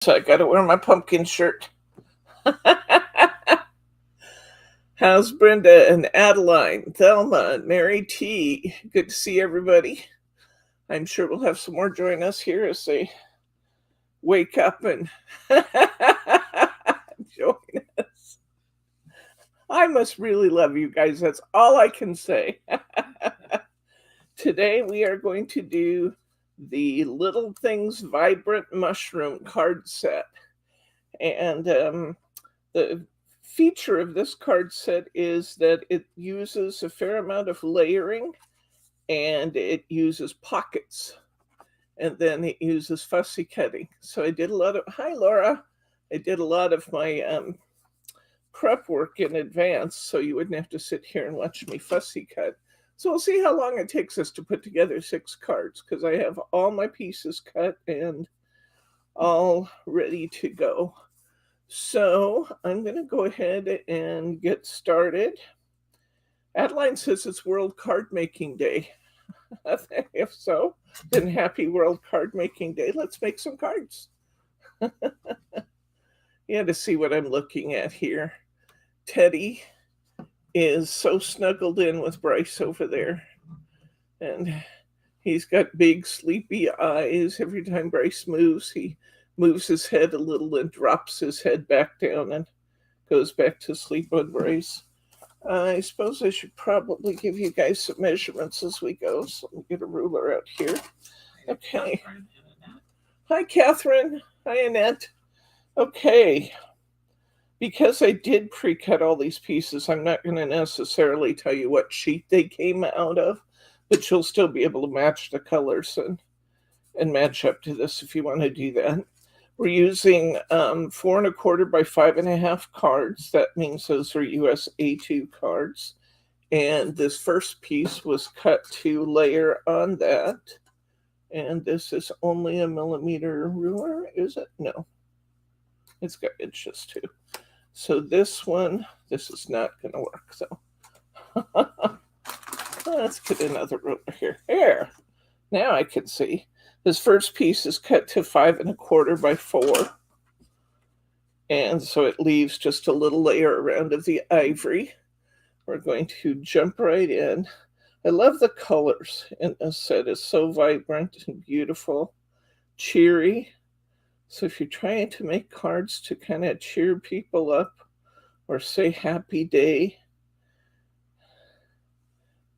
So I gotta wear my pumpkin shirt. How's Brenda and Adeline, Thelma, and Mary T? Good to see everybody. I'm sure we'll have some more join us here as they wake up and join us. I must really love you guys. That's all I can say. Today we are going to do the Little Things Vibrant Mushroom card set. And the feature of this card set is that it uses a fair amount of layering and it uses pockets and then it uses fussy cutting. So I did a lot of, hi Laura, I did a lot of my prep work in advance so you wouldn't have to sit here and watch me fussy cut. So we'll see how long it takes us to put together 6 cards because I have all my pieces cut and all ready to go. So I'm going to go ahead and get started. Adeline says it's World Card Making Day. If so, then happy World Card Making Day. Let's make some cards. You had to see what I'm looking at here. Teddy is so snuggled in with Bryce over there. And he's got big sleepy eyes. Every time Bryce moves, he moves his head a little and drops his head back down and goes back to sleep on Bryce. I suppose I should probably give you guys some measurements as we go. So let me get a ruler out here. Okay. Hi, Catherine. Hi, Annette. Okay. Because I did pre-cut all these pieces, I'm not going to necessarily tell you what sheet they came out of, but you'll still be able to match the colors and match up to this if you want to do that. We're using 4 1/4 by 5.5 cards. That means those are US A2 cards. And this first piece was cut to layer on that. And this is only a millimeter ruler, is it? No. It's got inches too. So this one, this is not going to work. So let's get another ruler here. There. Now I can see. This first piece is cut to 5 1/4 by 4. And so it leaves just a little layer around of the ivory. We're going to jump right in. I love the colors in this set. It's so vibrant and beautiful, cheery. So if you're trying to make cards to kind of cheer people up or say happy day,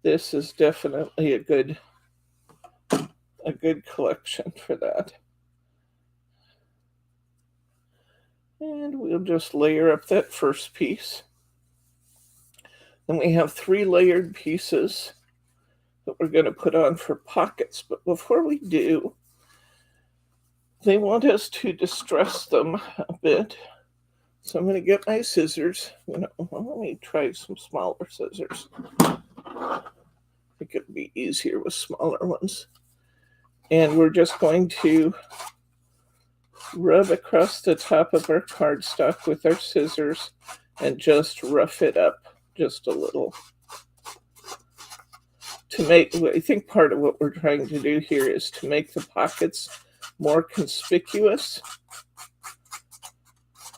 this is definitely a good collection for that. And we'll just layer up that first piece. Then we have 3 layered pieces that we're going to put on for pockets. But before we do, they want us to distress them a bit. So I'm going to get my scissors. Let me try some smaller scissors. I think it would be easier with smaller ones. And we're just going to rub across the top of our cardstock with our scissors and just rough it up just a little. To make, I think part of what we're trying to do here is to make the pockets more conspicuous.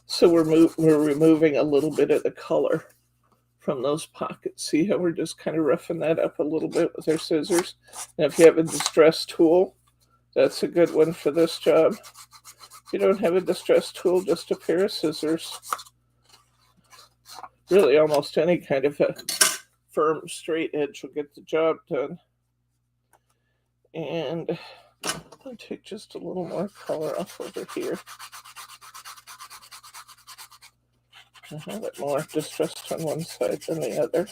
So we're removing a little bit of the color from those pockets. See how we're just kind of roughing that up a little bit with our scissors? Now if you have a distress tool, that's a good one for this job. If you don't have a distress tool, just a pair of scissors. Really almost any kind of a firm straight edge will get the job done. And I'll take just a little more color off over here. I have it more distressed on one side than the other.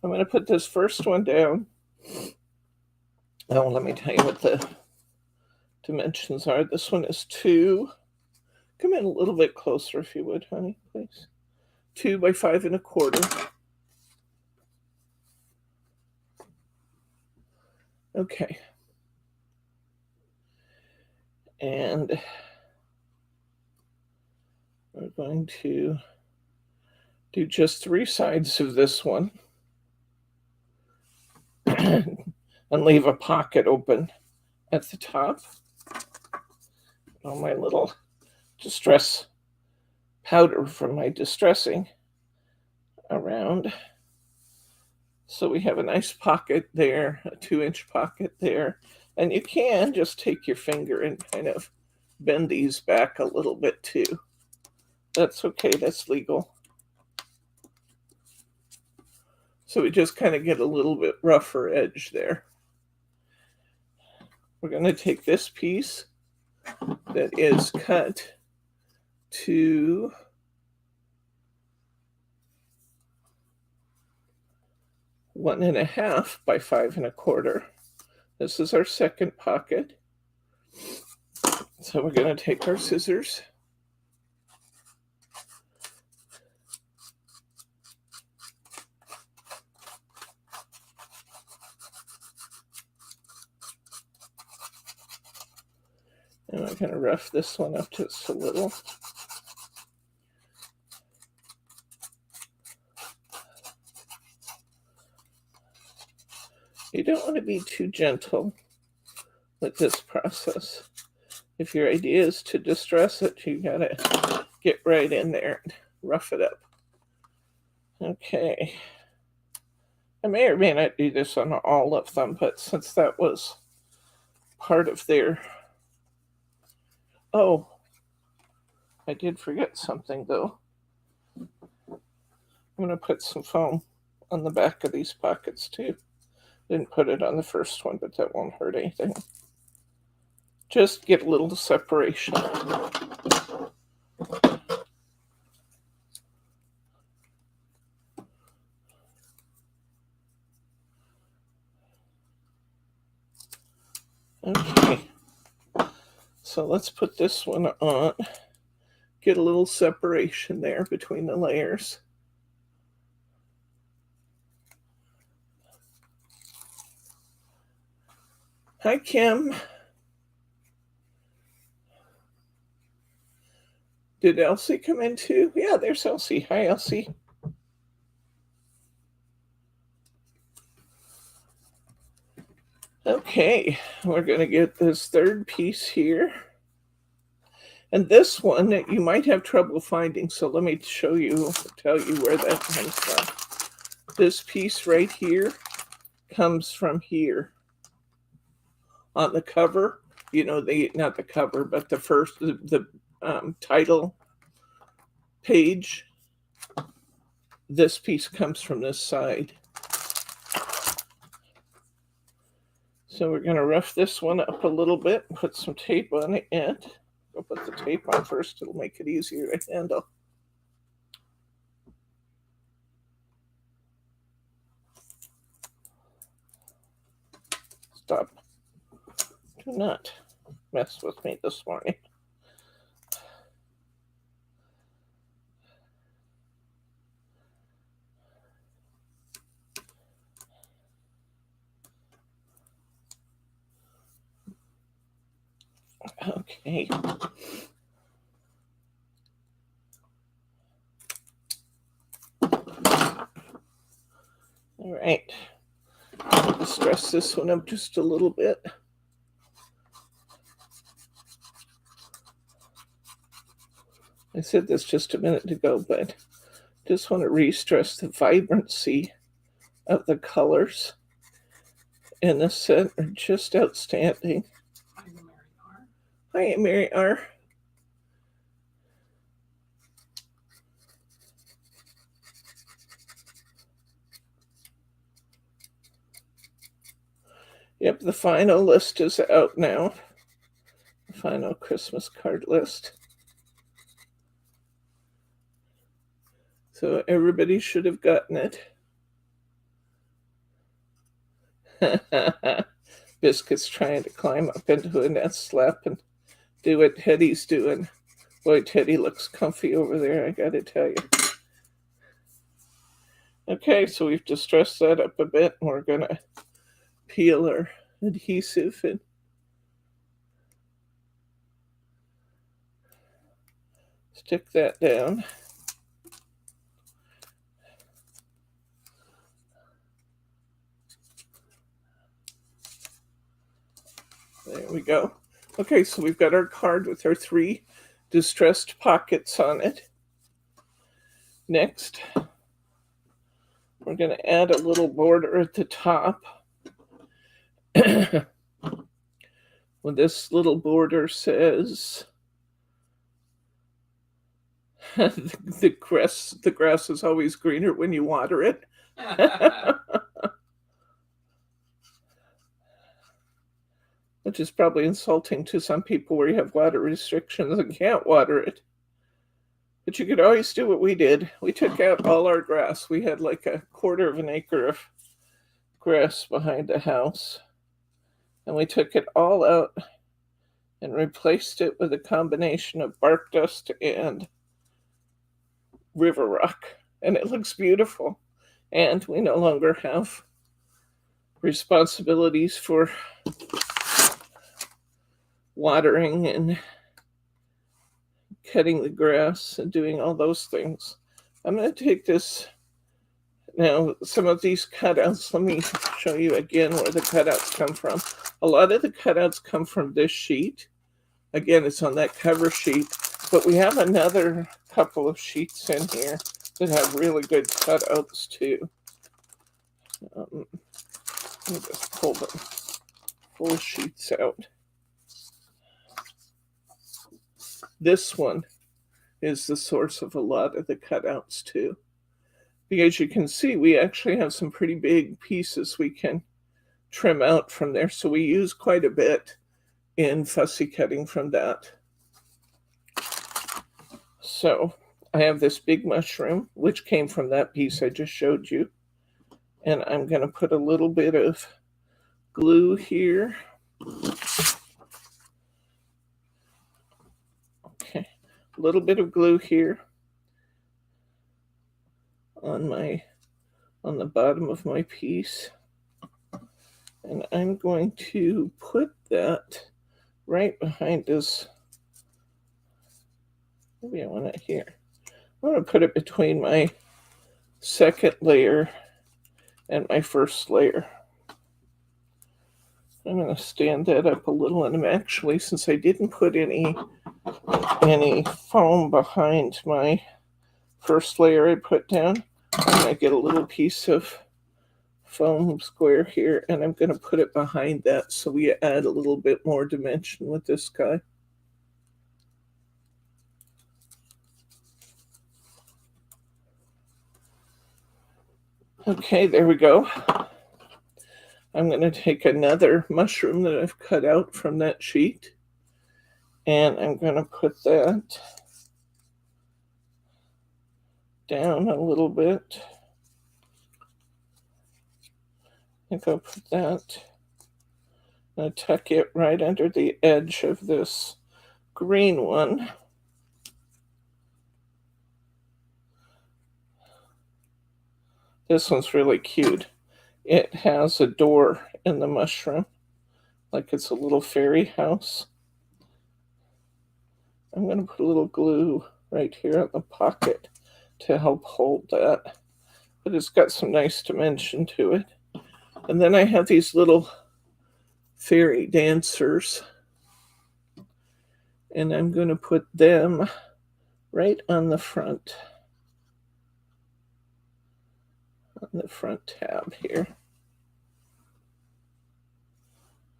I'm going to put this first one down. Oh, let me tell you what the dimensions are. This one is 2. Come in a little bit closer if you would, honey, please. 2 by 5 1/4. Okay. And we're going to do just 3 sides of this one. and leave a pocket open at the top. All my little distress powder from my distressing around. So we have a nice pocket there, a 2-inch pocket there. And you can just take your finger and kind of bend these back a little bit too. That's okay, that's legal. So we just kind of get a little bit rougher edge there. We're going to take this piece that is cut to 1.5 by 5 1/4. This is our second pocket. So we're going to take our scissors. And I'm going to rough this one up just a little. You don't want to be too gentle with this process. If your idea is to distress it, you got to get right in there and rough it up. Okay. I may or may not do this on all of them, but since that was part of their... Oh, I did forget something though. I'm going to put some foam on the back of these pockets too. Didn't put it on the first one, but that won't hurt anything. Just get a little separation. Okay, so let's put this one on. Get a little separation there between the layers. Hi, Kim. Did Elsie come in too? Yeah, there's Elsie. Hi, Elsie. Okay, we're going to get this third piece here. And this one you might have trouble finding, so let me tell you where that comes from. This piece right here comes from here. On the cover, you know, not the cover, but the title page, this piece comes from this side. So we're going to rough this one up a little bit, put some tape on it. I'll put the tape on first, it'll make it easier to handle. Stop. Do not mess with me this morning. Okay. All right. I'll stress this one up just a little bit. I said this just a minute ago, but just want to re-stress the vibrancy of the colors in this set are just outstanding. Hi, Mary R. Yep, the final list is out now. The final Christmas card list. So everybody should have gotten it. Biscuit's trying to climb up into a nest slap and do what Teddy's doing. Boy, Teddy looks comfy over there, I gotta tell you. Okay, so we've distressed that up a bit, and we're gonna peel our adhesive and stick that down. There we go. Okay, so we've got our card with our 3 distressed pockets on it. Next, we're going to add a little border at the top. Well, this little border says the grass is always greener when you water it. Which is probably insulting to some people where you have water restrictions and can't water it. But you could always do what we did. We took out all our grass. We had like a 1/4 of an acre of grass behind the house. And we took it all out and replaced it with a combination of bark dust and river rock. And it looks beautiful. And we no longer have responsibilities for watering and cutting the grass and doing all those things. I'm going to take this now, some of these cutouts, let me show you again where the cutouts come from. A lot of the cutouts come from this sheet. Again, it's on that cover sheet, but we have another couple of sheets in here that have really good cutouts too. Let me just pull the full sheets out. This one is the source of a lot of the cutouts too. Because you can see, we actually have some pretty big pieces we can trim out from there. So we use quite a bit in fussy cutting from that. So I have this big mushroom, which came from that piece I just showed you. And I'm going to put a little bit of glue here. Okay, a little bit of glue here on the bottom of my piece. And I'm going to put that right behind this. Maybe I want it here. I'm going to put it between my second layer and my first layer. I'm going to stand that up a little, and I'm actually, since I didn't put any foam behind my first layer I put down, I'm going to get a little piece of foam square here, and I'm going to put it behind that so we add a little bit more dimension with this guy. Okay, there we go. I'm going to take another mushroom that I've cut out from that sheet, and I'm going to put that down a little bit. I think I'll put that, I'll tuck it right under the edge of this green one. This one's really cute. It has a door in the mushroom, like it's a little fairy house. I'm going to put a little glue right here in the pocket to help hold that. But it's got some nice dimension to it. And then I have these little fairy dancers. And I'm going to put them right on the front. On the front tab here.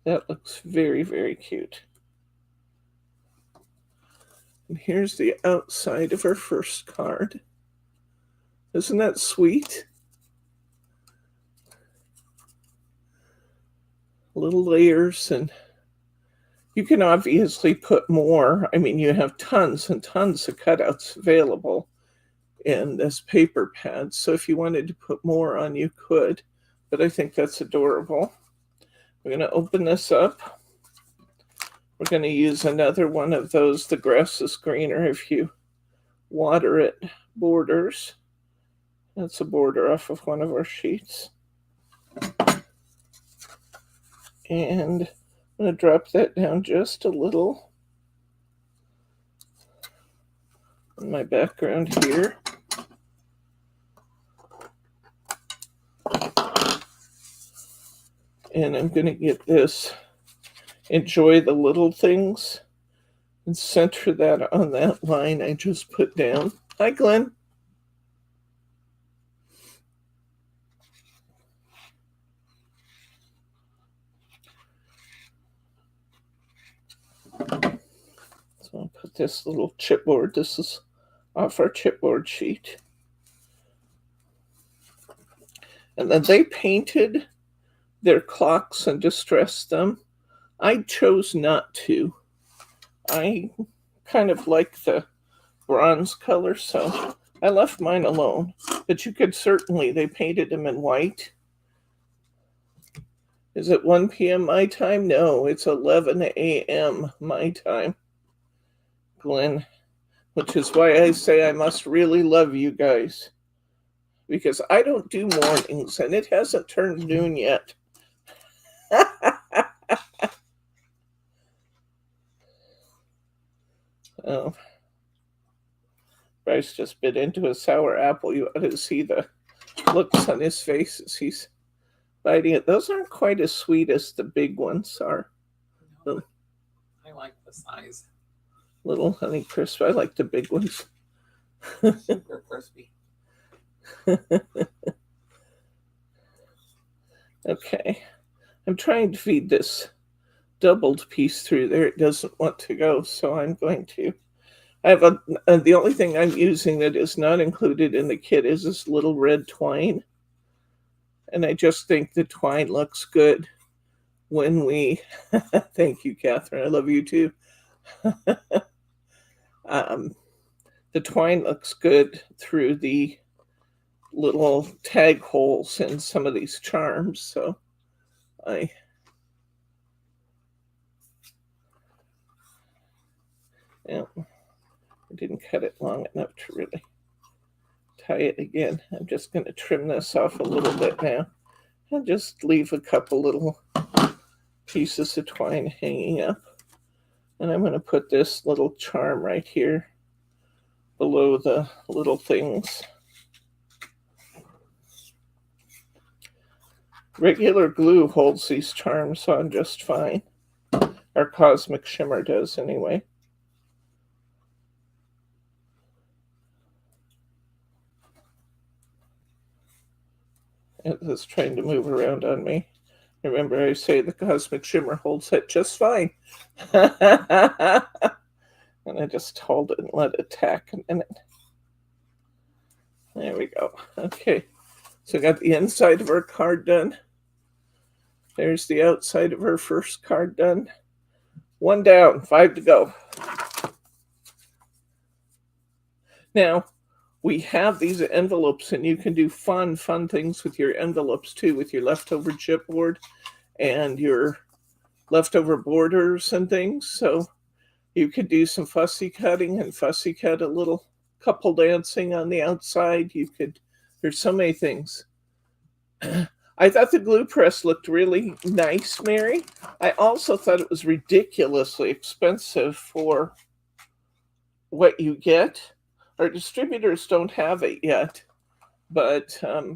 That looks very, very cute. And here's the outside of our first card. Isn't that sweet? Little layers, and you can obviously put more. I mean, you have tons and tons of cutouts available in this paper pad. So if you wanted to put more on, you could, but I think that's adorable. We're going to open this up. We're going to use another one of those, the grass is greener if you water it, borders. That's a border off of one of our sheets. And I'm going to drop that down just a little on my background here. And I'm going to get this enjoy the little things and center that on that line I just put down. Hi, Glenn. So I'll put this little chipboard. This is off our chipboard sheet. And then they painted their clocks and distressed them. I chose not to. I kind of like the bronze color, so I left mine alone. But you could certainly, they painted them in white. Is it 1 p.m. my time? No, it's 11 a.m. my time, Glenn, which is why I say I must really love you guys, because I don't do mornings, and it hasn't turned noon yet. Oh, Bryce just bit into a sour apple. You ought to see the looks on his face as he's biting it. Those aren't quite as sweet as the big ones are. No, I like the size. Little Honey Crisp. I like the big ones. Super crispy. Okay. I'm trying to feed this doubled piece through there. It doesn't want to go, so I'm going to. I have the only thing I'm using that is not included in the kit is this little red twine. And I just think the twine looks good when we, thank you, Catherine. I love you too. The twine looks good through the little tag holes in some of these charms. So I didn't cut it long enough to really tie it again. I'm just going to trim this off a little bit now and just leave a couple little pieces of twine hanging up. And I'm going to put this little charm right here below the little things. Regular glue holds these charms on just fine. Our Cosmic Shimmer does anyway. It's trying to move around on me. Remember, I say the Cosmic Shimmer holds it just fine. And I just hold it and let it tack a minute. There we go. Okay, so I got the inside of our card done. There's the outside of our first card done. 1 down, 5 to go. Now, we have these envelopes, and you can do fun things with your envelopes too, with your leftover chipboard and your leftover borders and things. So you could do some fussy cutting and fussy cut a little couple dancing on the outside. There's so many things. I thought the glue press looked really nice, Mary. I also thought it was ridiculously expensive for what you get. Our distributors don't have it yet, but I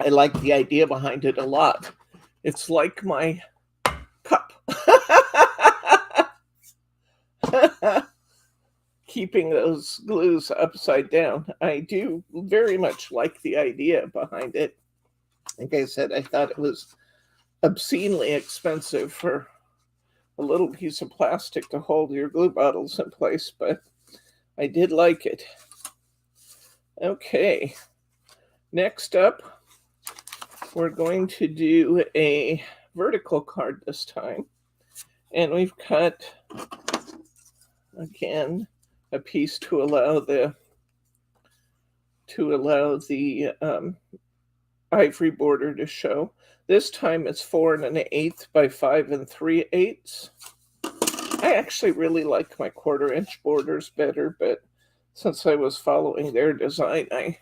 like the idea behind it a lot. It's like my cup. Keeping those glues upside down. I do very much like the idea behind it. Like I said, I thought it was obscenely expensive for a little piece of plastic to hold your glue bottles in place, but I did like it. Okay, next up, we're going to do a vertical card this time. And we've cut, again, a piece to allow the ivory border to show. This time it's 4 1/8 by 5 3/8. I actually really like my 1/4 inch borders better, but since I was following their design, I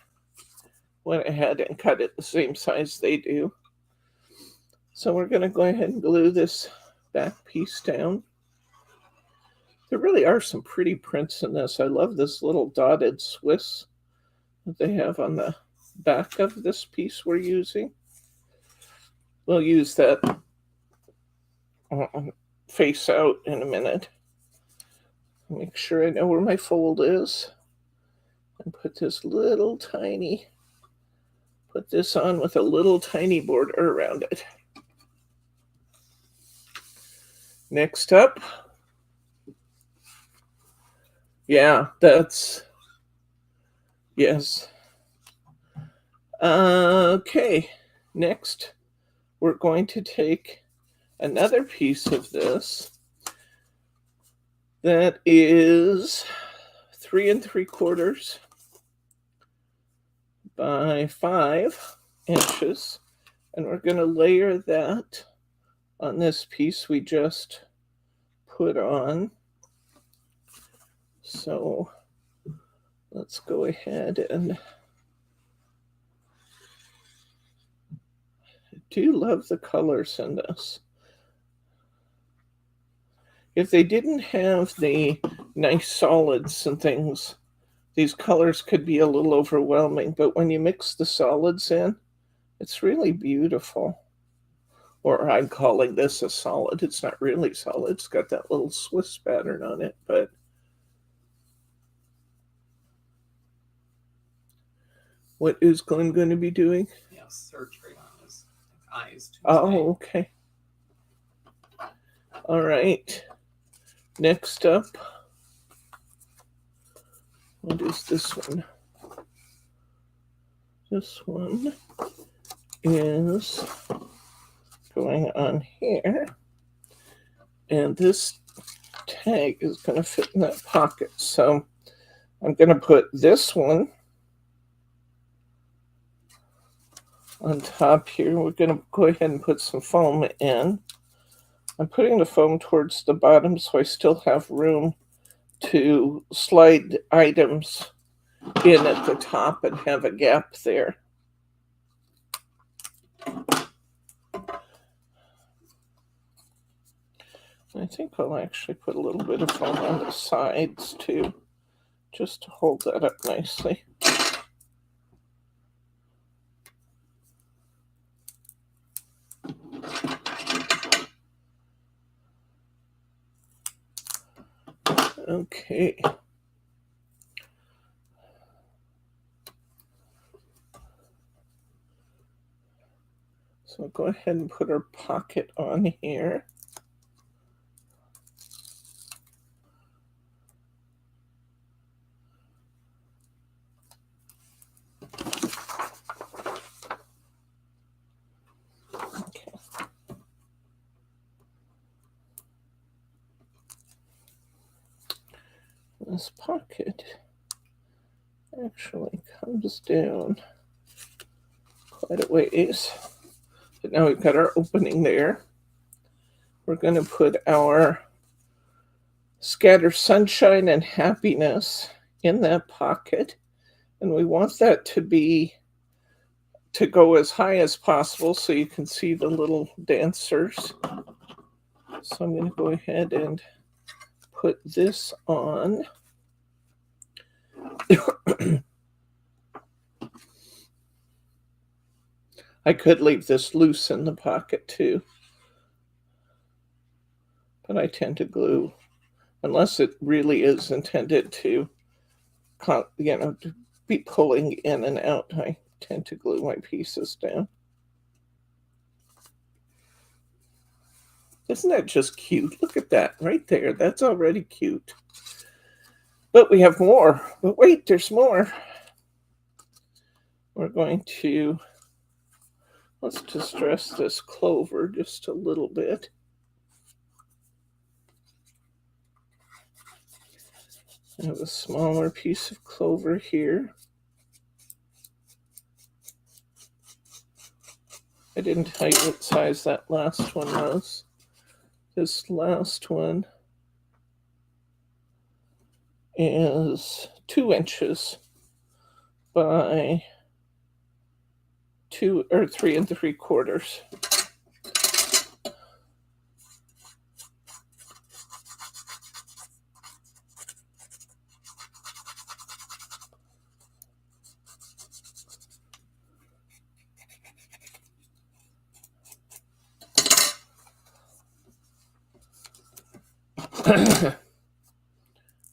went ahead and cut it the same size they do. So we're going to go ahead and glue this back piece down. There really are some pretty prints in this. I love this little dotted Swiss that they have on the back of this piece we're using. We'll use that face out in a minute. Make sure I know where my fold is. And put this little tiny, put this on with a little tiny border around it. Next up, yeah, that's, yes. Okay, next we're going to take another piece of this that is 3 3/4 by 5 inches, and we're going to layer that on this piece we just put on. So let's go ahead and I do love the colors in this. If they didn't have the nice solids and things, these colors could be a little overwhelming, but when you mix the solids in, it's really beautiful. Or I'm calling this a solid. It's not really solid. It's got that little Swiss pattern on it, but what is Glenn going to be doing? Yeah, surgery on his eyes. Tuesday. Oh, okay. All right. Next up, what is this one? This one is going on here, and this tag is going to fit in that pocket. So I'm going to put this one on top here. We're going to go ahead and put some foam in. I'm putting the foam towards the bottom so I still have room to slide items in at the top and have a gap there. I think I'll actually put a little bit of foam on the sides too, just to hold that up nicely. Okay. So I'll go ahead and put our pocket on here. Okay. This pocket actually comes down quite a ways. But now we've got our opening there. We're going to put our Scatter Sunshine and Happiness in that pocket. And we want that to go as high as possible so you can see the little dancers. So I'm going to go ahead and put this on. I could leave this loose in the pocket too, but I tend to glue, unless it really is intended to, to be pulling in and out. I tend to glue my pieces down. Isn't that just cute? Look at that right there. That's already cute. But we have more. But wait, there's more. We're going to, let's distress this clover just a little bit. I have a smaller piece of clover here. I didn't tell you what size that last one was. This last one is 2 inches by 3 3/4.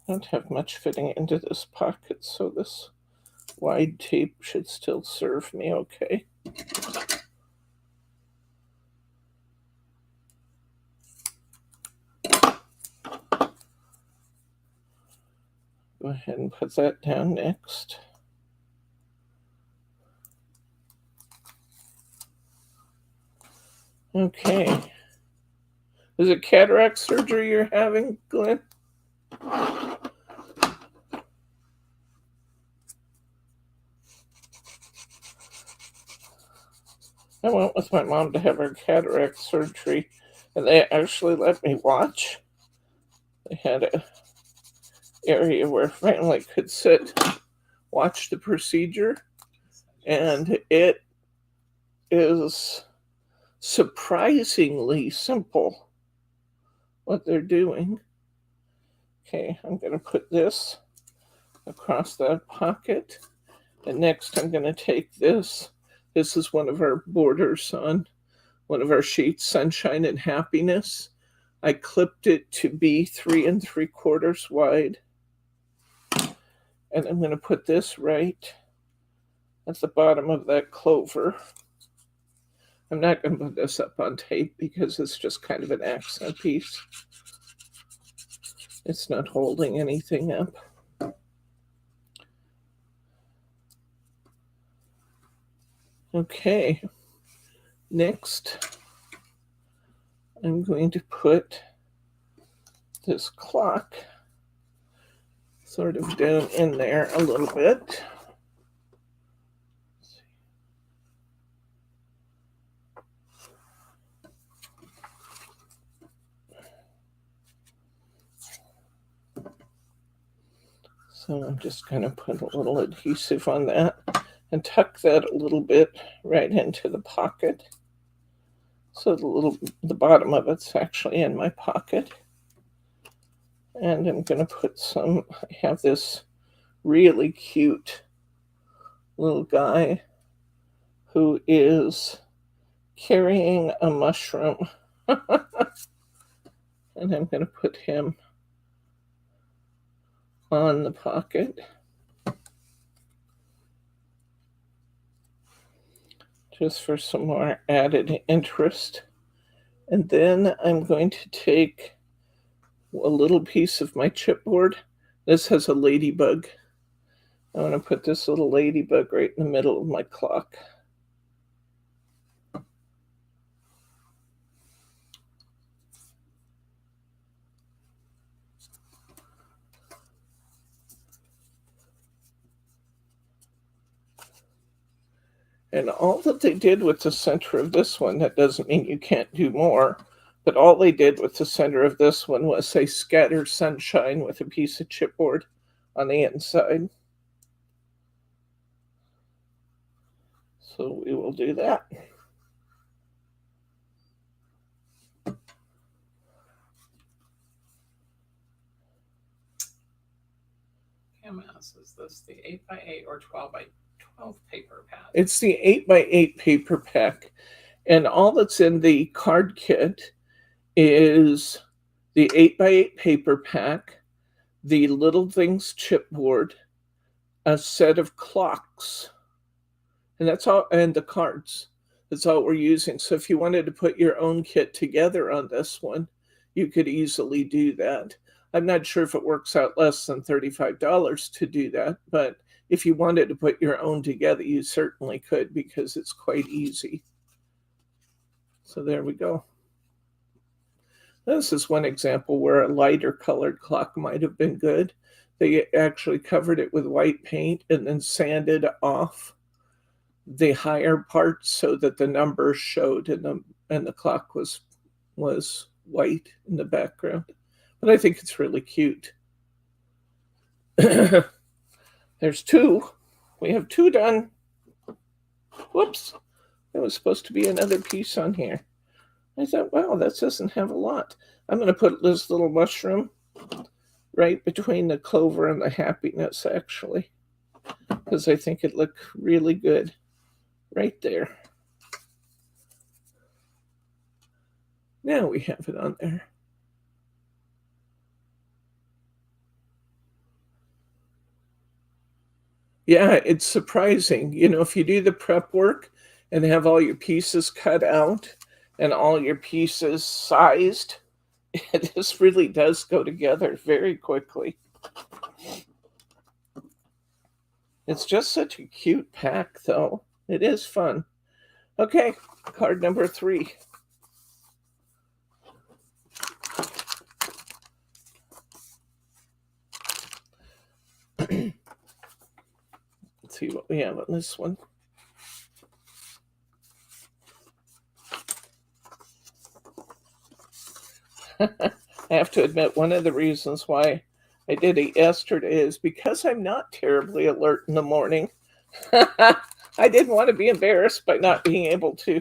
Don't have much fitting into this pocket, so this wide tape should still serve me okay. Go ahead and put that down next. Okay. Is it cataract surgery you're having, Glenn? I went with my mom to have her cataract surgery, and they actually let me watch. They had a area where family could sit, watch the procedure, and it is surprisingly simple what they're doing. Okay, I'm going to put this across that pocket, and next I'm going to take this. This is one of our borders on one of our sheets, Sunshine and Happiness. I clipped it to be 3 3/4 wide. And I'm going to put this right at the bottom of that clover. I'm not going to put this up on tape because it's just kind of an accent piece. It's not holding anything up. Okay, next I'm going to put this clock sort of down in there a little bit. So I'm just going to put a little adhesive on that and tuck that a little bit right into the pocket. So the bottom of it's actually in my pocket. And I'm going to put I have this really cute little guy who is carrying a mushroom. And I'm going to put him on the pocket. Just for some more added interest. And then I'm going to take a little piece of my chipboard. This has a ladybug. I want to put this little ladybug right in the middle of my clock. And all that they did with the center of this one, that doesn't mean you can't do more, but all they did with the center of this one was they scattered sunshine with a piece of chipboard on the inside. So we will do that. PMS, is this the 8x8 or 12x12 paper pad? It's the 8x8 paper pack. And all that's in the card kit is the 8x8 paper pack, the Little Things chipboard, a set of clocks, and that's all, and the cards. That's all we're using. So if you wanted to put your own kit together on this one, you could easily do that. I'm not sure if it works out less than $35 to do that, but if you wanted to put your own together, you certainly could because it's quite easy. So there we go. This is one example where a lighter colored clock might have been good. They actually covered it with white paint and then sanded off the higher parts so that the numbers showed and the clock was white in the background. But I think it's really cute. There's 2. We have 2 done. Whoops. There was supposed to be another piece on here. I thought, wow, that doesn't have a lot. I'm going to put this little mushroom right between the clover and the happiness, actually, because I think it looked really good right there. Now we have it on there. Yeah, it's surprising. You know, if you do the prep work and have all your pieces cut out and all your pieces sized, this really does go together very quickly. It's just such a cute pack, though. It is fun. Okay, card number 3. Let's see what we have on this one. I have to admit, one of the reasons why I did it yesterday is because I'm not terribly alert in the morning. I didn't want to be embarrassed by not being able to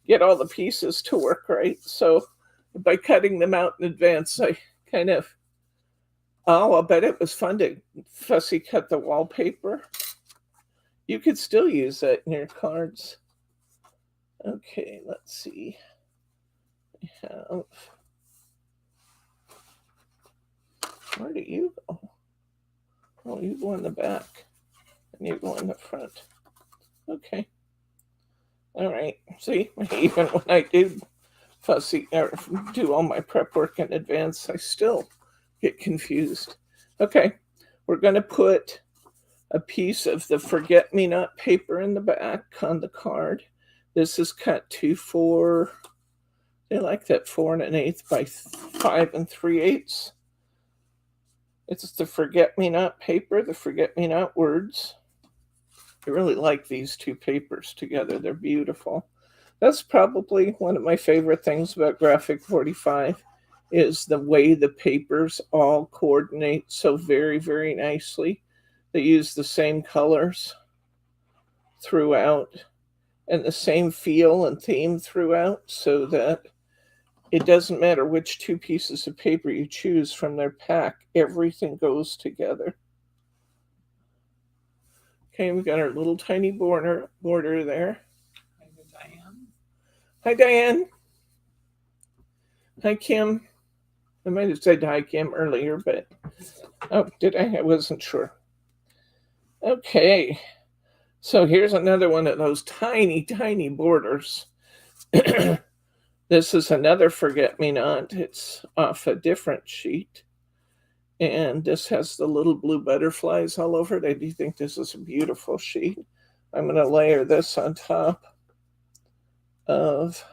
get all the pieces to work right. So by cutting them out in advance, I kind of, oh, I'll bet it was fun to fussy cut the wallpaper. You could still use that in your cards. Okay, let's see. We have, where do you go? Oh, you go in the back and you go in the front. Okay. All right. See, even when I do fussy or do all my prep work in advance, I still get confused. Okay, we're going to put a piece of the forget-me-not paper in the back on the card. This is cut to 4, I like that 4 1/8 by 5 3/8. It's the forget-me-not paper, the forget-me-not words. I really like these two papers together. They're beautiful. That's probably one of my favorite things about Graphic 45 is the way the papers all coordinate so very, very nicely. They use the same colors throughout and the same feel and theme throughout so that it doesn't matter which 2 pieces of paper you choose from their pack, everything goes together. Okay, we've got our little tiny border there. Diane. Hi, Diane. Hi, Kim. I might have said hi, Kim, earlier, but oh, did I? I wasn't sure. Okay, so here's another one of those tiny, tiny borders. This is another forget-me-not. It's off a different sheet. And this has the little blue butterflies all over it. I do think this is a beautiful sheet. I'm going to layer this on top of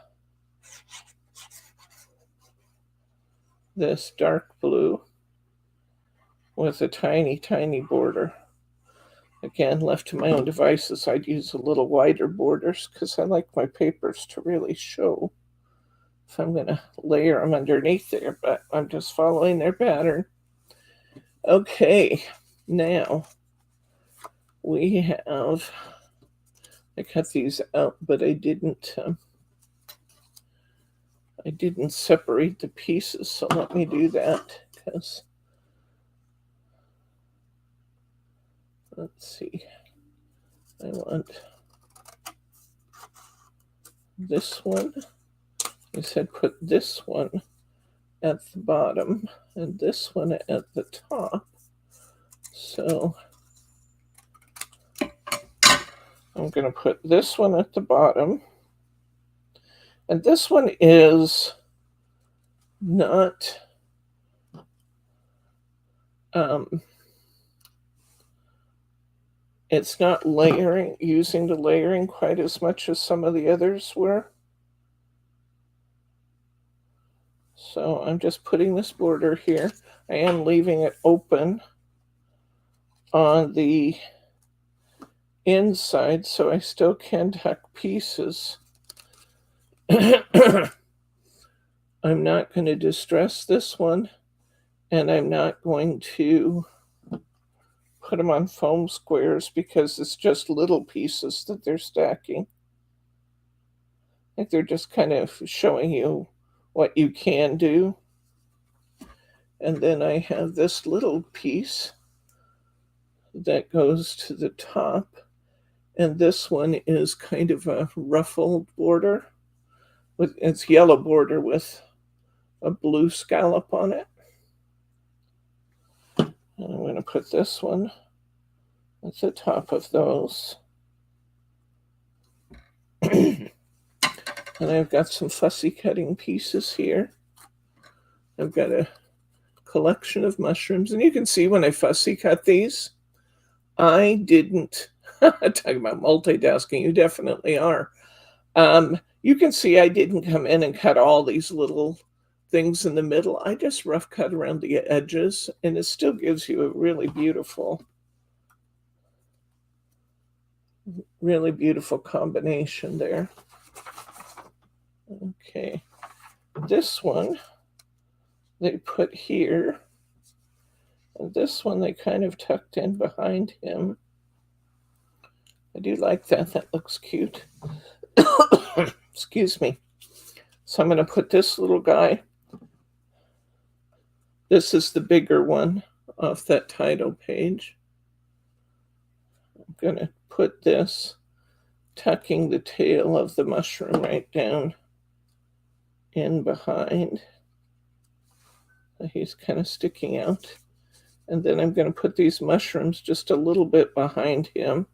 this dark blue with a tiny, tiny border. Again, left to my own devices, I'd use a little wider borders because I like my papers to really show. If I'm going to layer them underneath there, but I'm just following their pattern. Okay, now we have, I cut these out, but I didn't separate the pieces, so let me do that because let's see, I want this one. I said put this one at the bottom and this one at the top. So I'm going to put this one at the bottom. And this one is not it's not using the layering quite as much as some of the others were. So I'm just putting this border here. I am leaving it open on the inside so I still can tuck pieces. I'm not going to distress this one, and I'm not going to put them on foam squares because it's just little pieces that they're stacking. I think they're just kind of showing you what you can do. And then I have this little piece that goes to the top, and this one is kind of a ruffled border. It's yellow border with a blue scallop on it. And I'm going to put this one at the top of those. And I've got some fussy cutting pieces here. I've got a collection of mushrooms, and you can see when I fussy cut these, I didn't talking about multitasking, you definitely are. You can see I didn't come in and cut all these little things in the middle. I just rough cut around the edges, and it still gives you a really beautiful combination there. Okay, this one they put here, and this one they kind of tucked in behind him. I do like that. That looks cute. Excuse me. So I'm going to put this little guy. This is the bigger one off that title page. I'm going to put this, tucking the tail of the mushroom right down in behind. He's kind of sticking out. And then I'm going to put these mushrooms just a little bit behind him.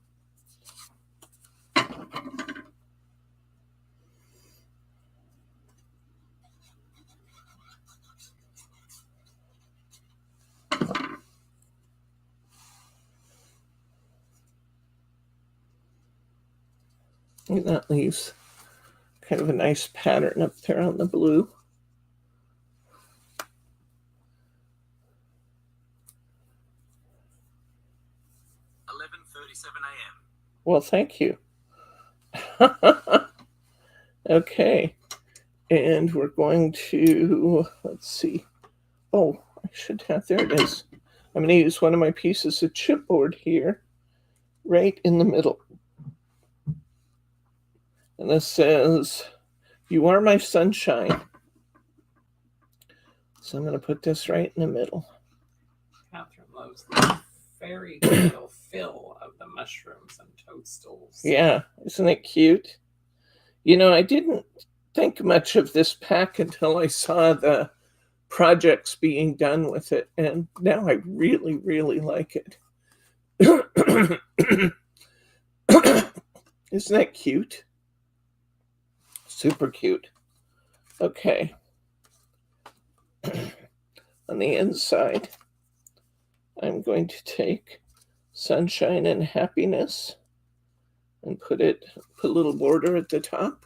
And that leaves kind of a nice pattern up there on the blue. a.m. Well, thank you. Okay, and we're going to, let's see. Oh, I should have, there it is. I'm going to use one of my pieces of chipboard here, right in the middle. And this says, "You are my sunshine." So I'm going to put this right in the middle. Catherine loves the fairy tale fill of the mushrooms and toadstools. Yeah, isn't it cute? You know, I didn't think much of this pack until I saw the projects being done with it, and now I really, really like it. Isn't that cute? Super cute. Okay. On the inside, I'm going to take Sunshine and Happiness and put a little border at the top.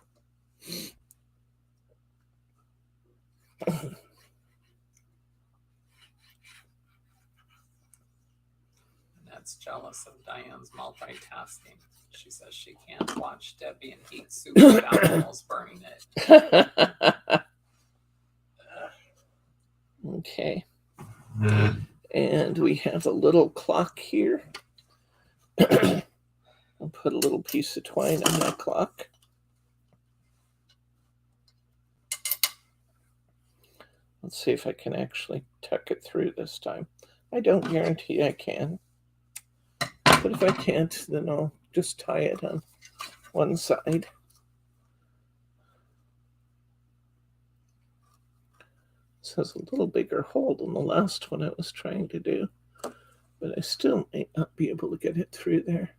Ned's jealous of Diane's multitasking. She says she can't watch Debbie and heat soup without almost burning it. Okay. And we have a little clock here. I'll put a little piece of twine on my clock. Let's see if I can actually tuck it through this time. I don't guarantee I can. But if I can't, then I'll just tie it on one side. This has a little bigger hole than the last one I was trying to do, but I still may not be able to get it through there.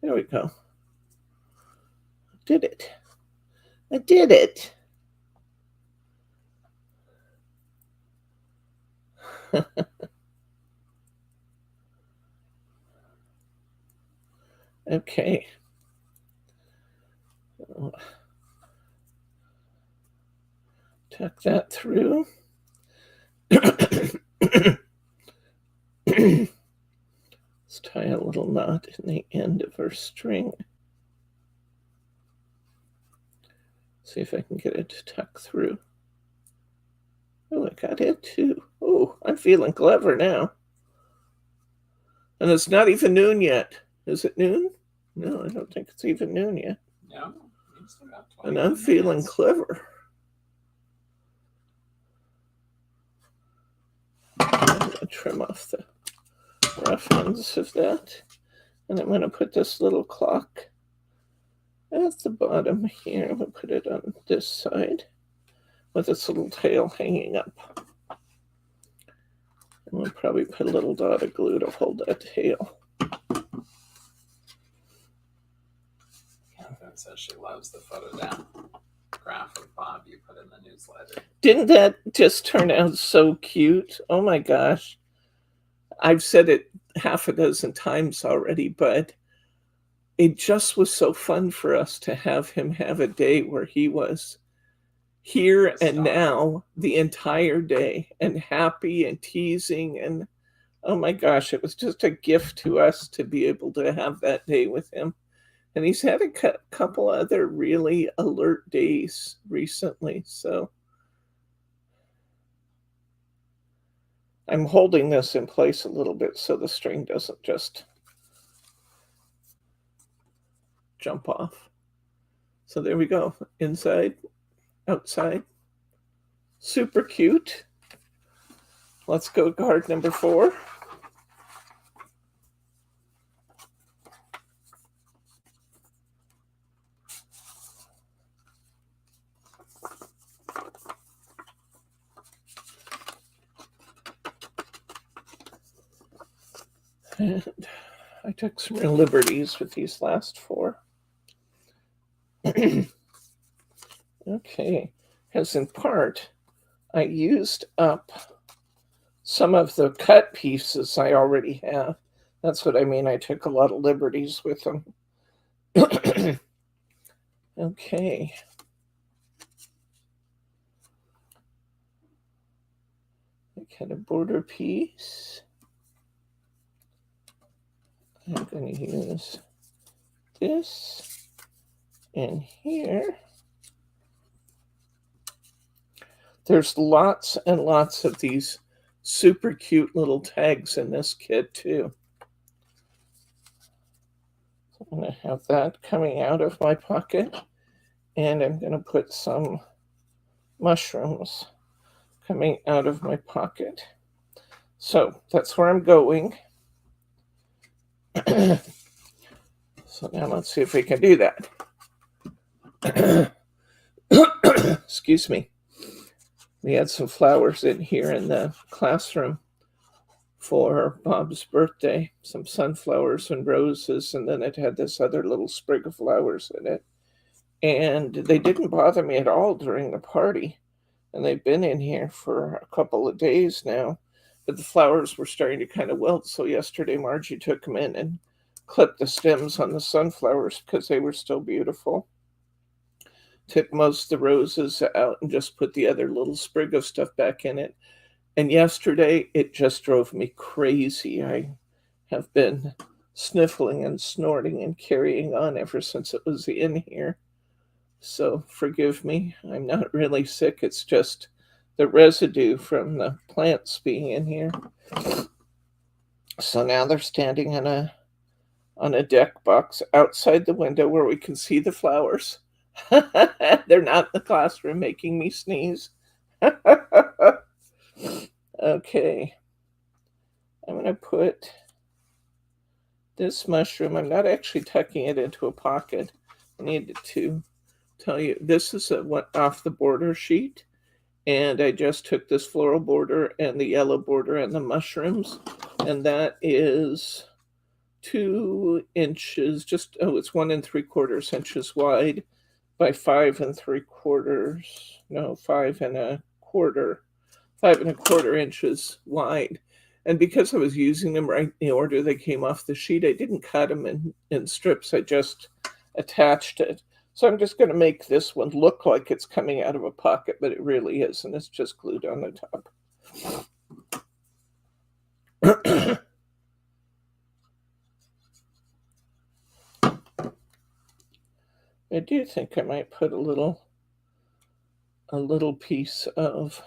There we go. I did it. I did it. Okay. Tuck that through. Let's tie a little knot in the end of our string. See if I can get it to tuck through. Oh, I got it too. Oh, I'm feeling clever now. And it's not even noon yet. Is it noon? No, I don't think it's even noon yet. No, you still got 20 And I'm feeling minutes. clever. I'm going to trim off the rough ends of that. And I'm going to put this little clock at the bottom here. I'm going to put it on this side with its little tail hanging up. And we'll probably put a little dot of glue to hold that tail. Catherine says she loves the photograph of Bob you put in the newsletter. Didn't that just turn out so cute? Oh my gosh. I've said it half a dozen times already, but it just was so fun for us to have him have a day where he was here and now the entire day and happy and teasing. And oh my gosh, it was just a gift to us to be able to have that day with him. And he's had a couple other really alert days recently. So I'm holding this in place a little bit so the string doesn't just jump off. So there we go. Inside, outside. Super cute. Let's go card number 4. And I took some real liberties with these last 4. Okay, because in part, I used up some of the cut pieces I already have. That's what I mean. I took a lot of liberties with them. Okay. I cut a border piece. I'm going to use this in here. There's lots and lots of these super cute little tags in this kit too. So I'm going to have that coming out of my pocket, and I'm going to put some mushrooms coming out of my pocket. So that's where I'm going. So now let's see if we can do that. Excuse me. We had some flowers in here in the classroom for Bob's birthday, some sunflowers and roses, and then it had this other little sprig of flowers in it. And they didn't bother me at all during the party. And they've been in here for a couple of days now. But the flowers were starting to kind of wilt. So yesterday, Margie took them in and clipped the stems on the sunflowers because they were still beautiful. Took most of the roses out and just put the other little sprig of stuff back in it. And yesterday, it just drove me crazy. I have been sniffling and snorting and carrying on ever since it was in here. So forgive me. I'm not really sick. It's just the residue from the plants being in here. So now they're standing on a deck box outside the window where we can see the flowers. They're not in the classroom making me sneeze. Okay. I'm going to put this mushroom. I'm not actually tucking it into a pocket. I needed to tell you, this is what off the border sheet. And I just took this floral border and the yellow border and the mushrooms. And that is 2 inches, it's 1 3/4 inches wide by 5 3/4, no, 5 1/4 inches wide. And because I was using them right in the order they came off the sheet, I didn't cut them in strips. I just attached it. So I'm just going to make this one look like it's coming out of a pocket, but it really isn't. It's just glued on the top. I do think I might put a little piece of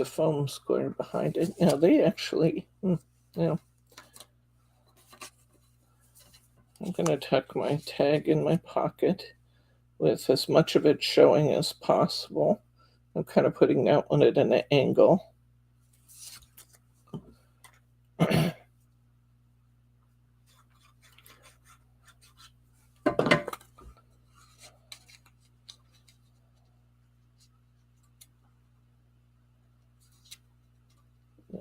foam square behind it. Now they actually, I'm going to tuck my tag in my pocket with as much of it showing as possible. I'm kind of putting that one at an angle.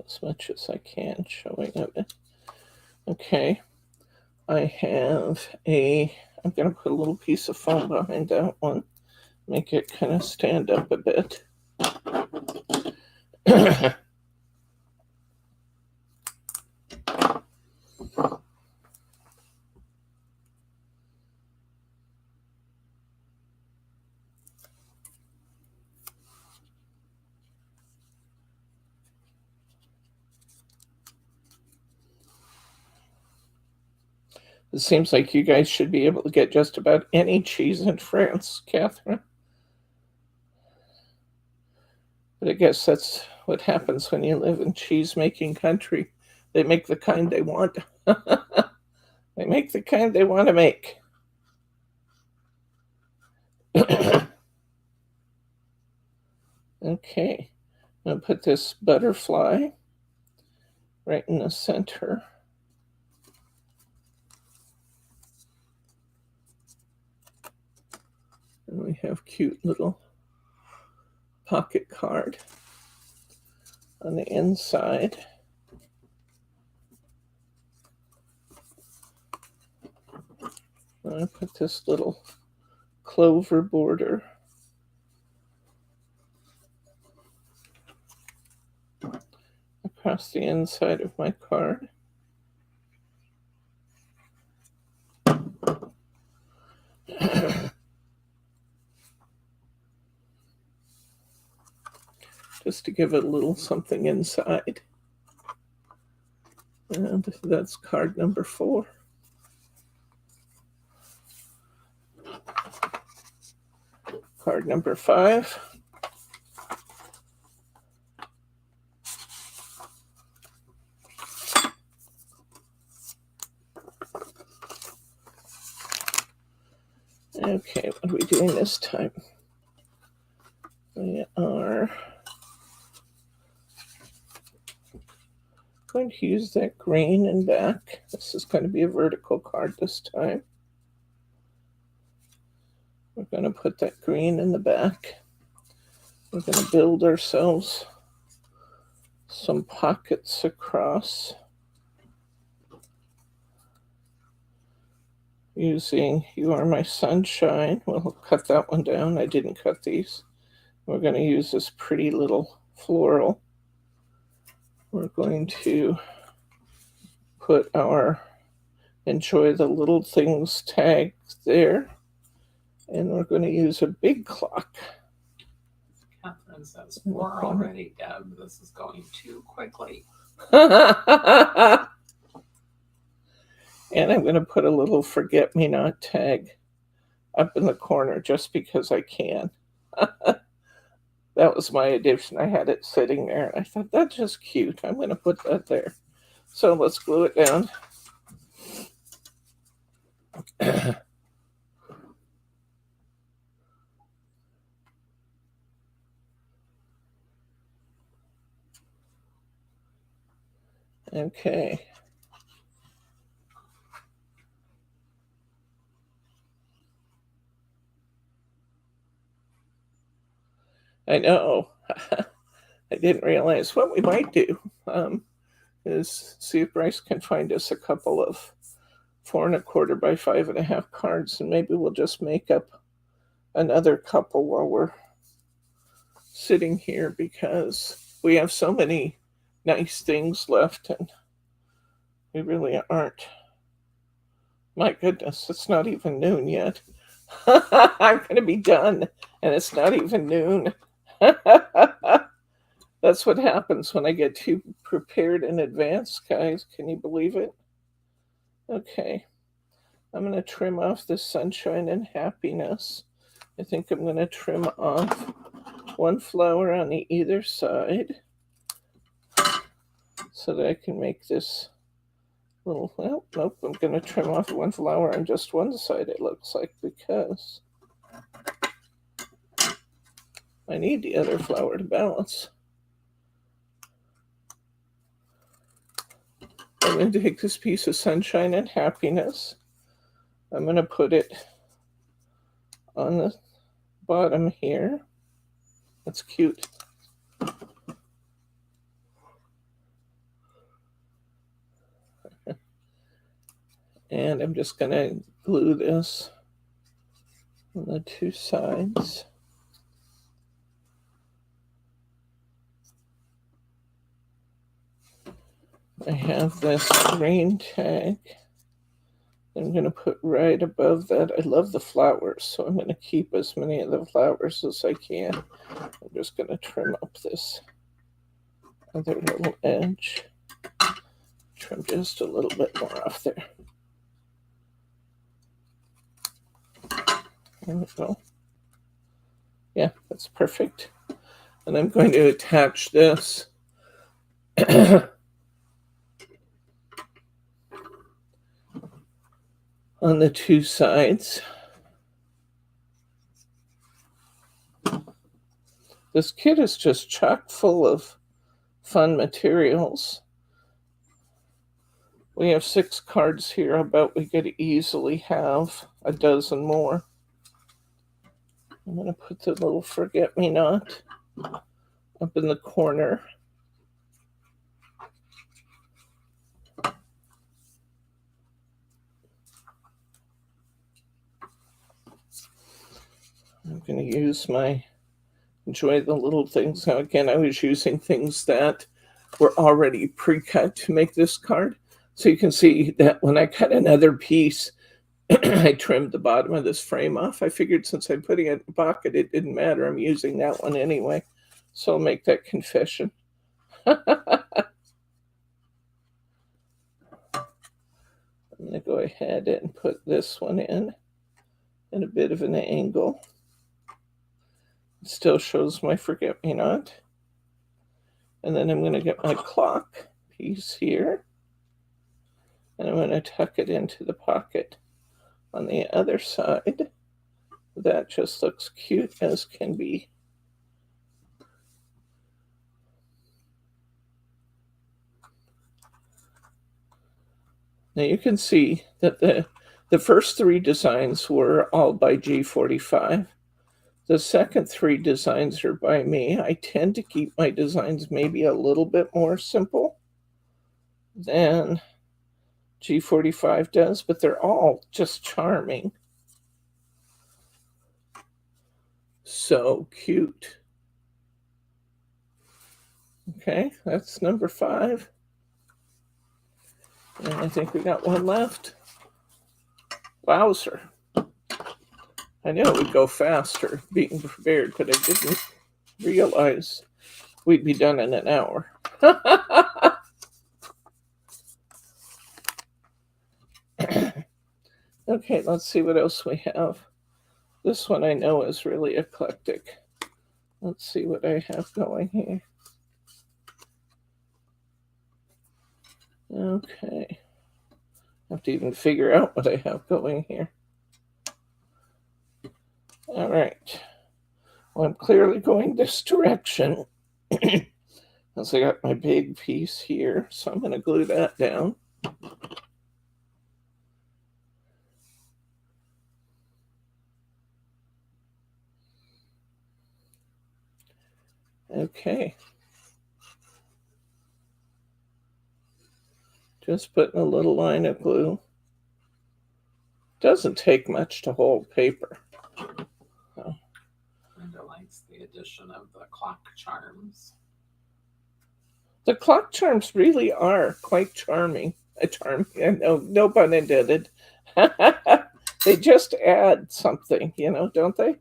as much as I can showing of it. Okay, I have I'm going to put a little piece of foam behind that one, make it kind of stand up a bit. It seems like you guys should be able to get just about any cheese in France, Catherine. But I guess that's what happens when you live in cheese-making country. They make the kind they want. They make the kind they want to make. Okay, I'm going to put this butterfly right in the center. And we have cute little pocket card on the inside. I'm going to put this little clover border across the inside of my card. Just to give it a little something inside. And that's card number 4. Card number 5. Okay, what are we doing this time? We are going to use that green and back. This is going to be a vertical card this time. We're going to put that green in the back. We're going to build ourselves some pockets across using You Are My Sunshine. We'll cut that one down. I didn't cut these. We're going to use this pretty little floral. We're going to put our Enjoy the Little Things tag there. And we're going to use a big clock. Catherine says, 4 already, Deb. This is going too quickly. And I'm going to put a little forget-me-not tag up in the corner just because I can. That was my addition. I had it sitting there. I thought, that's just cute. I'm going to put that there. So let's glue it down. Okay. I know. I didn't realize what we might do is see if Bryce can find us a couple of 4 1/4 by 5 1/2 cards, and maybe we'll just make up another couple while we're sitting here because we have so many nice things left and we really aren't. My goodness, it's not even noon yet. I'm going to be done and it's not even noon. That's what happens when I get too prepared in advance, guys. Can you believe it? Okay. I'm going to trim off the Sunshine and Happiness. I think I'm going to trim off 1 flower on either side so that I can make this little, well, nope, I'm going to trim off 1 flower on just one side, it looks like, because I need the other flower to balance. I'm going to take this piece of Sunshine and Happiness. I'm going to put it on the bottom here. That's cute. And I'm just going to glue this on the two sides. I have this green tag I'm going to put right above that. I love the flowers, so I'm going to keep as many of the flowers as I can. I'm just going to trim up this other little edge. Trim just a little bit more off there. There we go. Yeah, that's perfect. And I'm going to attach this on the two sides. This kit is just chock full of fun materials. We have 6 cards here. I bet we could easily have a dozen more. I'm going to put the little forget-me-not up in the corner. I'm going to use my Enjoy the Little Things. Now, again, I was using things that were already pre-cut to make this card. So you can see that when I cut another piece, I trimmed the bottom of this frame off. I figured since I'm putting it in the pocket, it didn't matter. I'm using that one anyway. So I'll make that confession. I'm going to go ahead and put this one in at a bit of an angle. It still shows my forget-me-not. And then I'm going to get my clock piece here. And I'm going to tuck it into the pocket on the other side. That just looks cute as can be. Now you can see that the first 3 designs were all by G45. The second 3 designs are by me. I tend to keep my designs maybe a little bit more simple than G45 does, but they're all just charming. So cute. Okay, that's number 5. And I think we got one left. Wowzer. I knew it would go faster being prepared, but I didn't realize we'd be done in an hour. Okay, let's see what else we have. This one I know is really eclectic. Let's see what I have going here. Okay. I have to even figure out what I have going here. All right. Well, I'm clearly going this direction. As I got my big piece here, so I'm going to glue that down. Okay. Just putting a little line of glue. Doesn't take much to hold paper. Linda likes the addition of the clock charms. The clock charms really are quite charming. No pun intended. They just add something, don't they?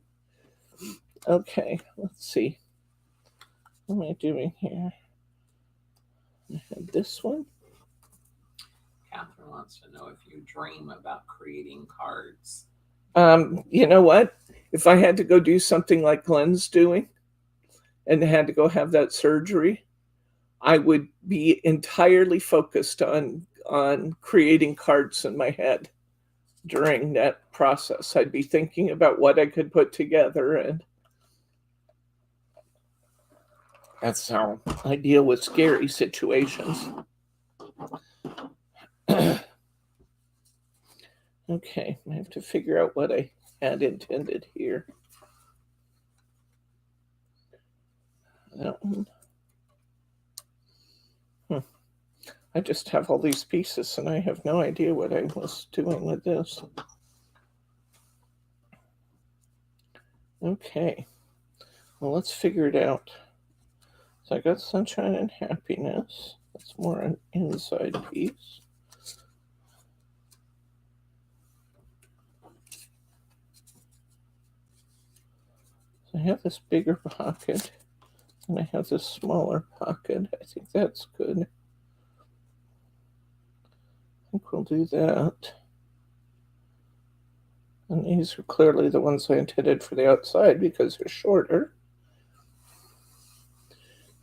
Okay, let's see. What am I doing here? I have this one. Catherine wants to know if you dream about creating cards. You know what? If I had to go do something like Glenn's doing and had to go have that surgery, I would be entirely focused on creating cards in my head during that process. I'd be thinking about what I could put together, and that's how I deal with scary situations. Okay, I have to figure out what I had intended here. That one. I just have all these pieces and I have no idea what I was doing with this. Okay, well, let's figure it out. So I got Sunshine and Happiness. That's more an inside piece. So I have this bigger pocket and I have this smaller pocket. I think that's good. I think we'll do that. And these are clearly the ones I intended for the outside because they're shorter.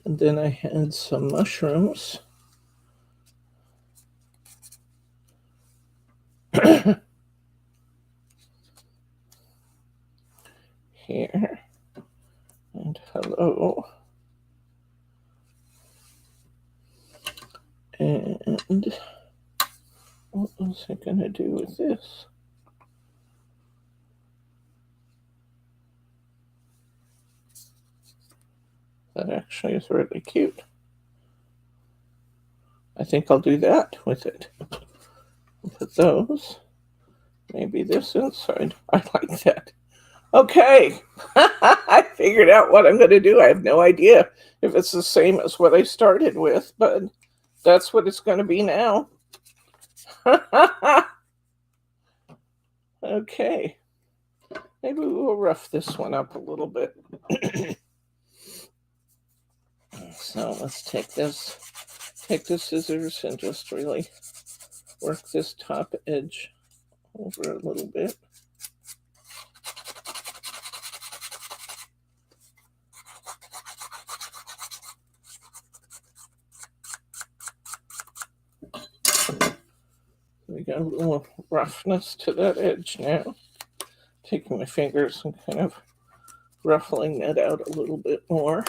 And then I had some mushrooms. Here. And hello. And what was I going to do with this? That actually is really cute. I think I'll do that with it. Put those. Maybe this inside. I like that. Okay. I figured out what I'm going to do. I have no idea if it's the same as what I started with, but that's what it's going to be now. Okay. Maybe we'll rough this one up a little bit. So let's take the scissors and just really work this top edge over a little bit. We got a little roughness to that edge now. Taking my fingers and kind of ruffling that out a little bit more.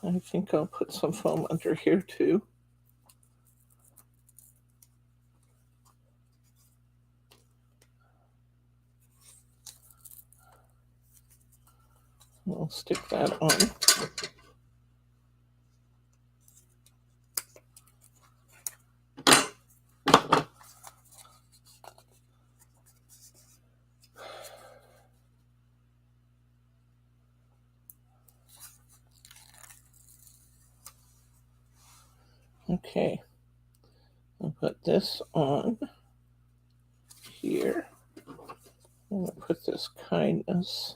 I think I'll put some foam under here too. We'll stick that on. Okay, I'll put this on here. I'm gonna put this kindness.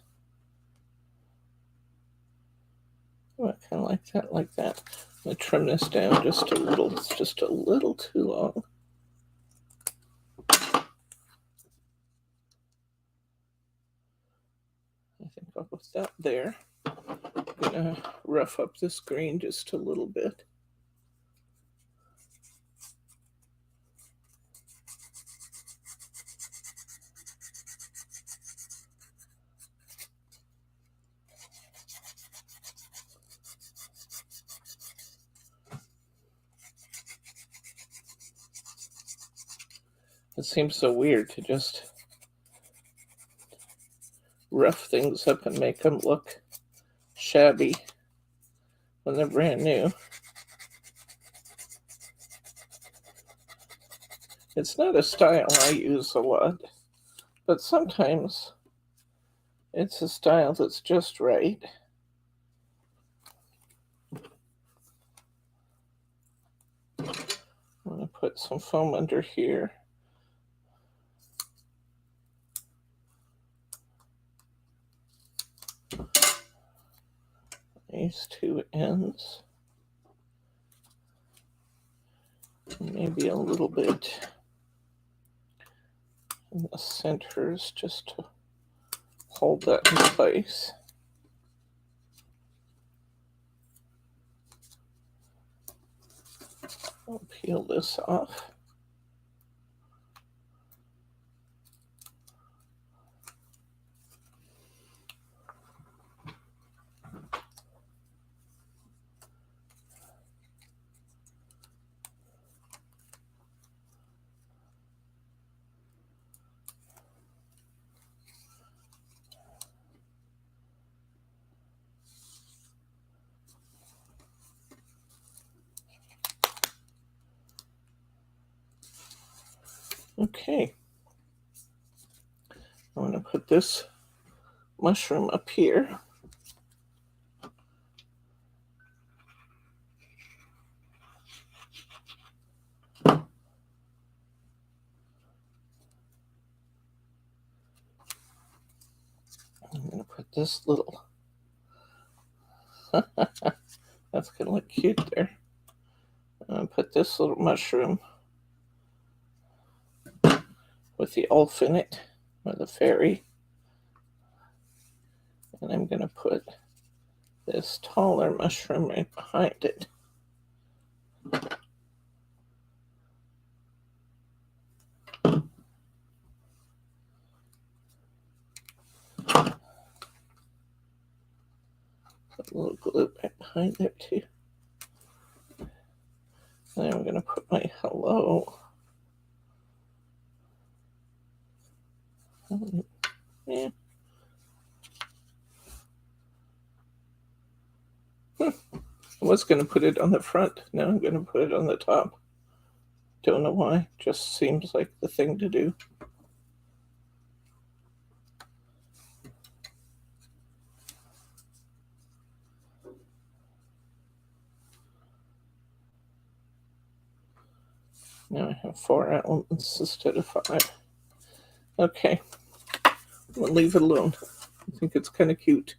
Oh, I kind of like that, like that. I'm gonna trim this down just a little. It's just a little too long. I think I'll put that there. I'm gonna rough up this green just a little bit. It seems so weird to just rough things up and make them look shabby when they're brand new. It's not a style I use a lot, but sometimes it's a style that's just right. I'm going to put some foam under here. These two ends. Maybe a little bit in the centers just to hold that in place. I'll peel this off. Okay. I'm going to put this mushroom up here. I'm going to put this little, that's going to look cute there. I'm going to put this little mushroom with the elf in it, or the fairy. And I'm going to put this taller mushroom right behind it. Put a little glue right behind there too. And I'm going to put my hello. Yeah. I was going to put it on the front. Now I'm going to put it on the top. Don't know why. Just seems like the thing to do. Now I have 4 elements instead of 5. Okay. We'll leave it alone. I think it's kind of cute.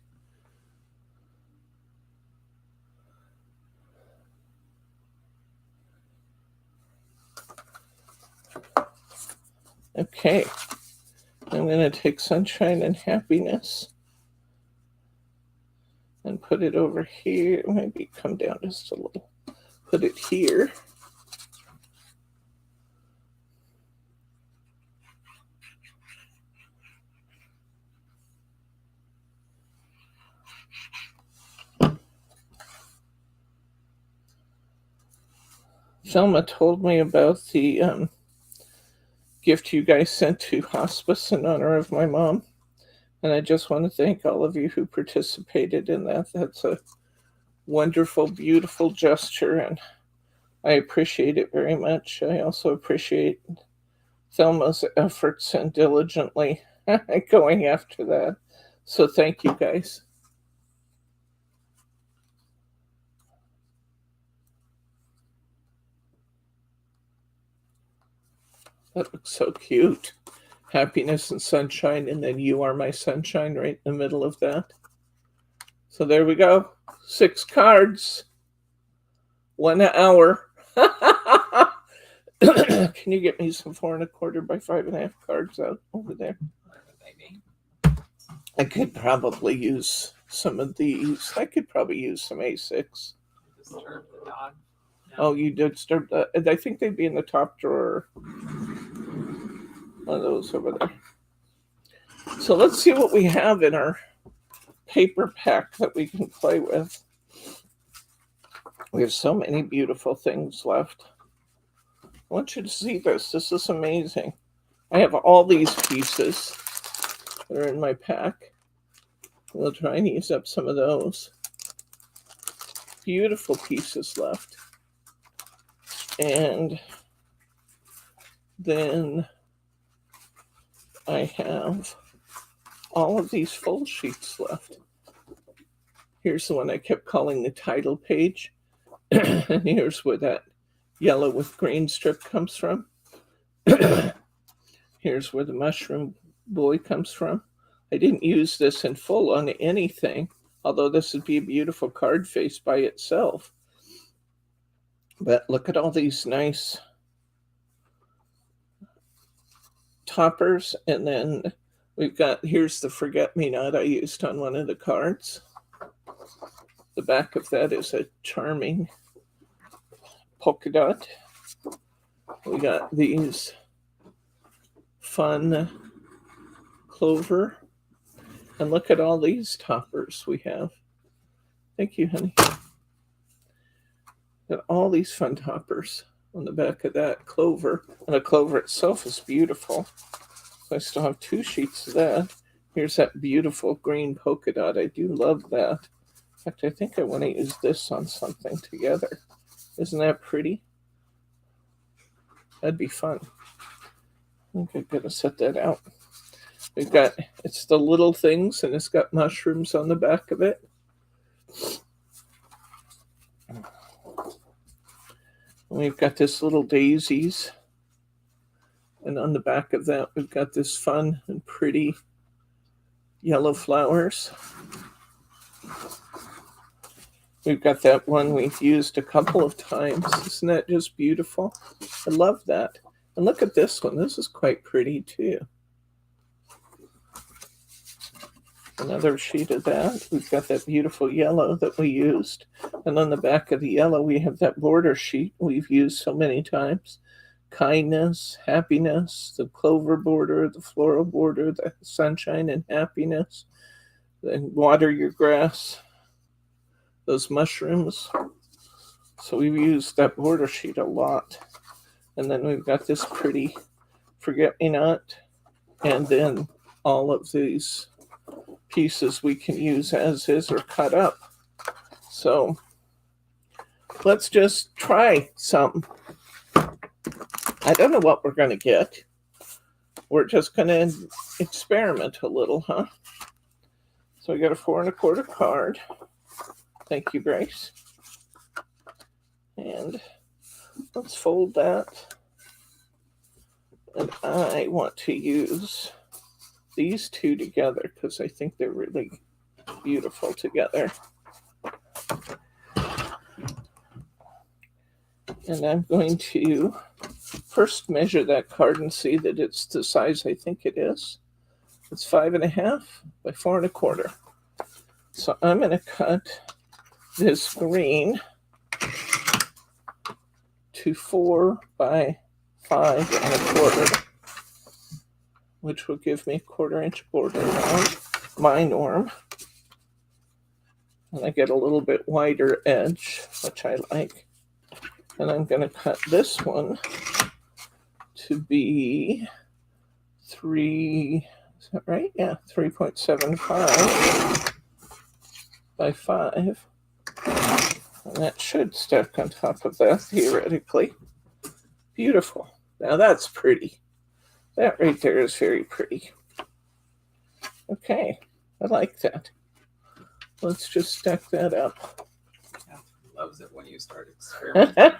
Okay. I'm going to take Sunshine and Happiness and put it over here. Maybe come down just a little. Put it here. Thelma told me about the gift you guys sent to hospice in honor of my mom. And I just want to thank all of you who participated in that. That's a wonderful, beautiful gesture, and I appreciate it very much. I also appreciate Thelma's efforts and diligently going after that. So thank you guys. That looks so cute. Happiness and sunshine, and then you are my sunshine right in the middle of that. So there we go. 6 cards. 1 hour. Can you get me some 4 1/4 by 5.5 cards out over there? I could probably use some of these. I could probably use some A6. Disturb the dog. No. Oh, you did disturb the. I think they'd be in the top drawer. One of those over there. So let's see what we have in our paper pack that we can play with. We have so many beautiful things left. I want you to see this. This is amazing. I have all these pieces that are in my pack. We'll try and use up some of those. Beautiful pieces left. And then I have all of these full sheets left. Here's the one I kept calling the title page. And here's where that yellow with green strip comes from. Here's where the mushroom boy comes from. I didn't use this in full on anything, although this would be a beautiful card face by itself. But look at all these nice toppers. And then we've got, here's the forget-me-not I used on one of the cards. The back of that is a charming polka dot. We got these fun clover. And look at all these toppers we have. Thank you, honey. Got all these fun toppers on the back of that clover. And the clover itself is beautiful. So I still have 2 sheets of that. Here's that beautiful green polka dot. I do love that. In fact, I think I want to use this on something together. Isn't that pretty? That'd be fun. think I'm gonna set that out. We've got, it's the little things, and it's got mushrooms on the back of it. We've got this little daisies, and on the back of that we've got this fun and pretty yellow flowers. We've got that one we've used a couple of times. Isn't that just beautiful? I love that. And look at this one. This is quite pretty too. Another sheet of that. We've got that beautiful yellow that we used. And on the back of the yellow, we have that border sheet we've used so many times. Kindness, happiness, the clover border, the floral border, the sunshine and happiness. Then water your grass, those mushrooms. So we've used that border sheet a lot. And then we've got this pretty forget-me-not. And then all of these pieces we can use as is or cut up. So let's just try some. I don't know what we're going to get. We're just going to experiment a little, huh? So we got a 4 1/4 card. Thank you, Grace. And let's fold that. And I want to use these two together because I think they're really beautiful together. And I'm going to first measure that card and see that it's the size I think it is. It's 5 1/2 by 4 1/4. So I'm going to cut this green to 4 by 5 1/4, which will give me 1/4 inch border around my norm. And I get a little bit wider edge, which I like. And I'm going to cut this one to be 3, is that right? Yeah, 3.75 by 5. And that should stack on top of that, theoretically. Beautiful. Now that's pretty. That right there is very pretty. Okay, I like that. Let's just stack that up. Catherine loves it when you start experimenting.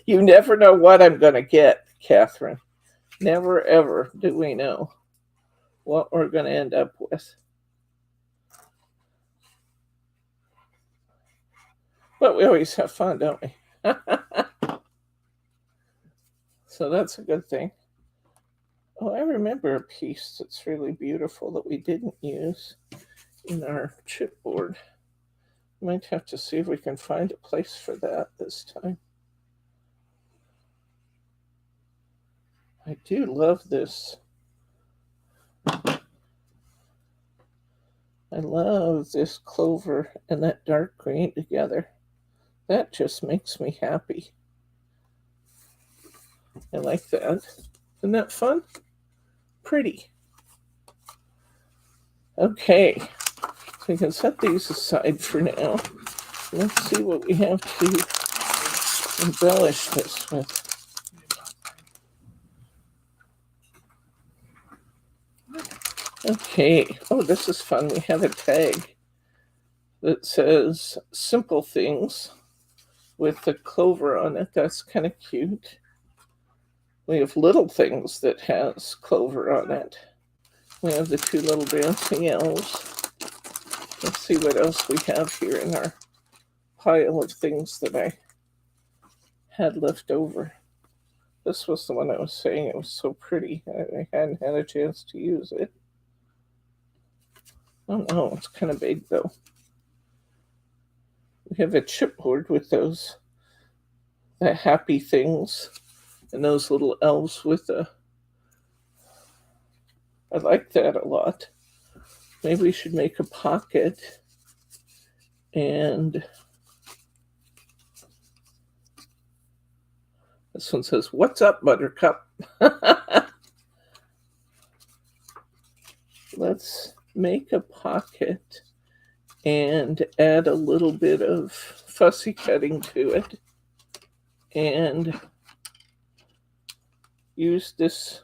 You never know what I'm going to get, Catherine. Never ever do we know what we're going to end up with. But we always have fun, don't we? So that's a good thing. Oh, I remember a piece that's really beautiful that we didn't use in our chipboard. Might have to see if we can find a place for that this time. I do love this. I love this clover and that dark green together. That just makes me happy. I like that. Isn't that fun? Pretty. Okay, so we can set these aside for now. Let's see what we have to embellish this with. Okay, oh, this is fun. We have a tag that says simple things with the clover on it. That's kind of cute. We have little things that has clover on it. We have the 2 little dancing elves. Let's see what else we have here in our pile of things that I had left over. This was the one I was saying it was so pretty. I hadn't had a chance to use it. Oh no, it's kind of big though. We have a chipboard with the happy things and those little elves with the. I like that a lot. Maybe we should make a pocket and this one says, "What's up, Buttercup?" Let's make a pocket and add a little bit of fussy cutting to it and use this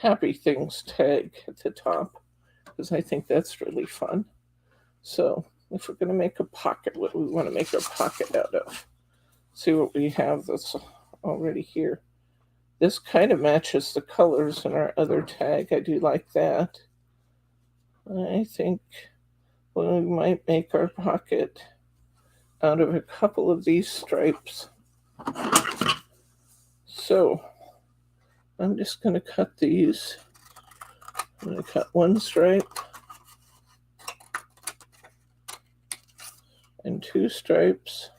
Happy Things tag at the top because I think that's really fun. So if we're going to make a pocket, what do we want to make our pocket out of? See what we have that's already here. This kind of matches the colors in our other tag. I do like that. I think we might make our pocket out of a couple of these stripes. So I'm just going to cut these. I'm going to cut one stripe and two stripes.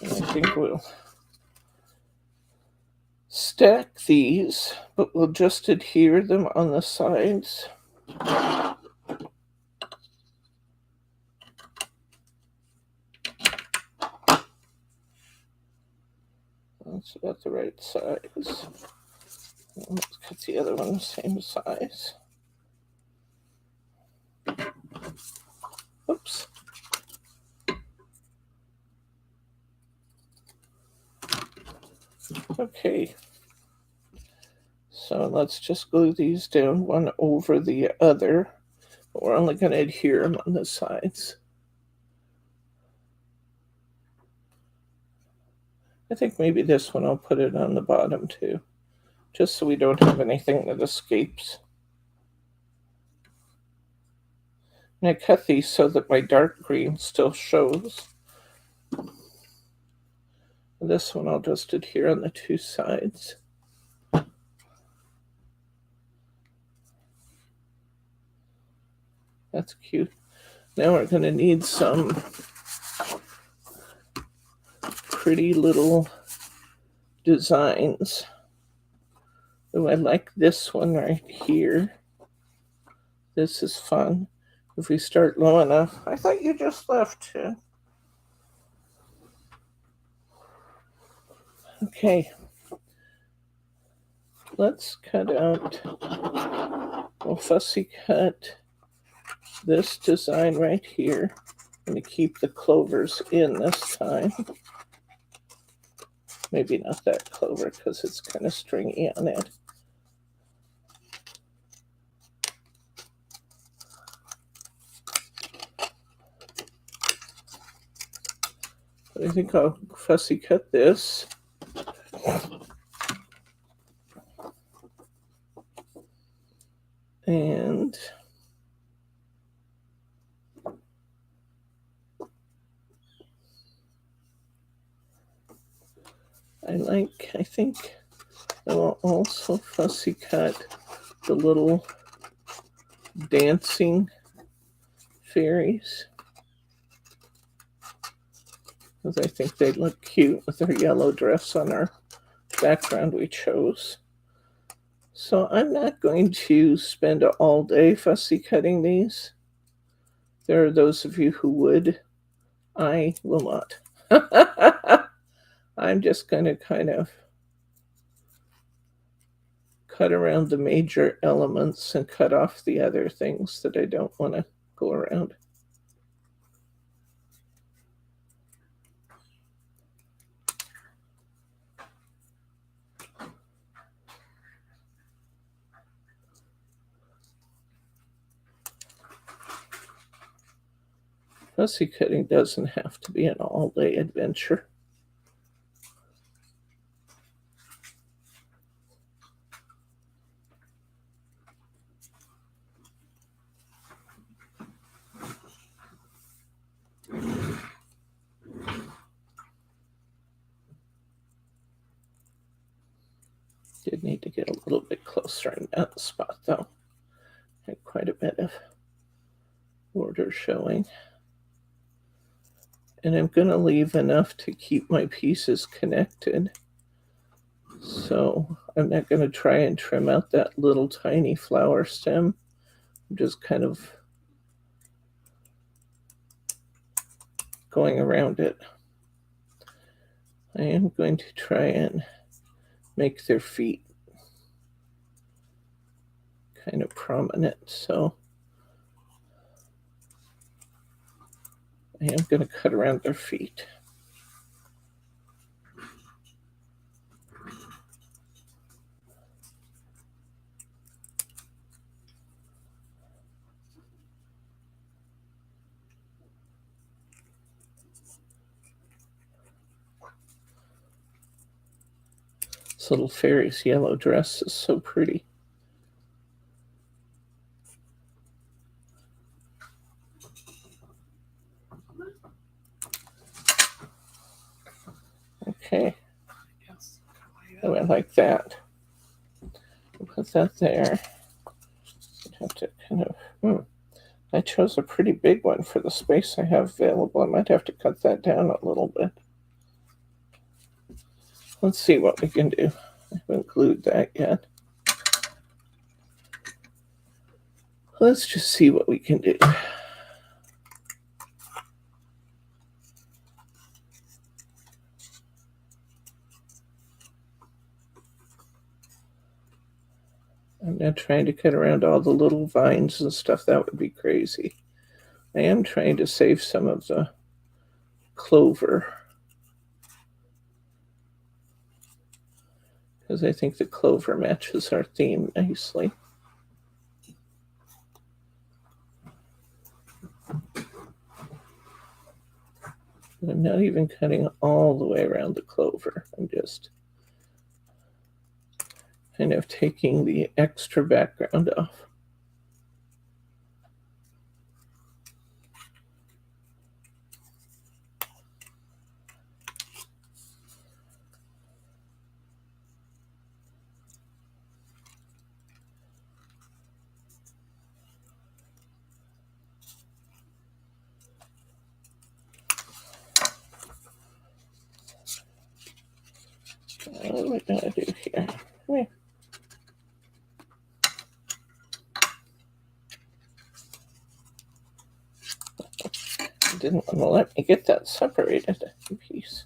And I think we'll stack these, but we'll just adhere them on the sides. That's about the right size. Let's cut the other one the same size. Oops. Okay. So let's just glue these down one over the other. But we're only going to adhere them on the sides. I think maybe this one I'll put it on the bottom too, just so we don't have anything that escapes. And I cut these so that my dark green still shows. This one I'll just adhere on the two sides. That's cute. Now we're going to need some pretty little designs. Oh, I like this one right here. This is fun. If we start low enough. I thought you just left. Okay. Let's cut out, we'll fussy cut this design right here. I'm going to keep the clovers in this time. Maybe not that clover because it's kind of stringy on it. But I think I'll fussy cut this. And I think I will also fussy cut the little dancing fairies, because I think they look cute with their yellow dress on our background we chose. So I'm not going to spend all day fussy cutting these. There are those of you who would. I will not. I'm just going to kind of cut around the major elements and cut off the other things that I don't want to go around. Fussy cutting doesn't have to be an all-day adventure. Did need to get a little bit closer in that spot though. Had quite a bit of border showing. And I'm going to leave enough to keep my pieces connected. So I'm not going to try and trim out that little tiny flower stem. I'm just kind of going around it. I am going to try and make their feet kind of prominent. So I am going to cut around their feet. This little fairy's yellow dress is so pretty. Okay. Yes. Oh, I like that. Put that there. I'd have to kind of. I chose a pretty big one for the space I have available. I might have to cut that down a little bit. Let's see what we can do. I haven't glued that yet. Let's just see what we can do. I'm not trying to cut around all the little vines and stuff. That would be crazy. I am trying to save some of the clover, because I think the clover matches our theme nicely. But I'm not even cutting all the way around the clover. I'm just kind of taking the extra background off. What are we going to do here? Come here. Didn't want to let me get that separated in piece.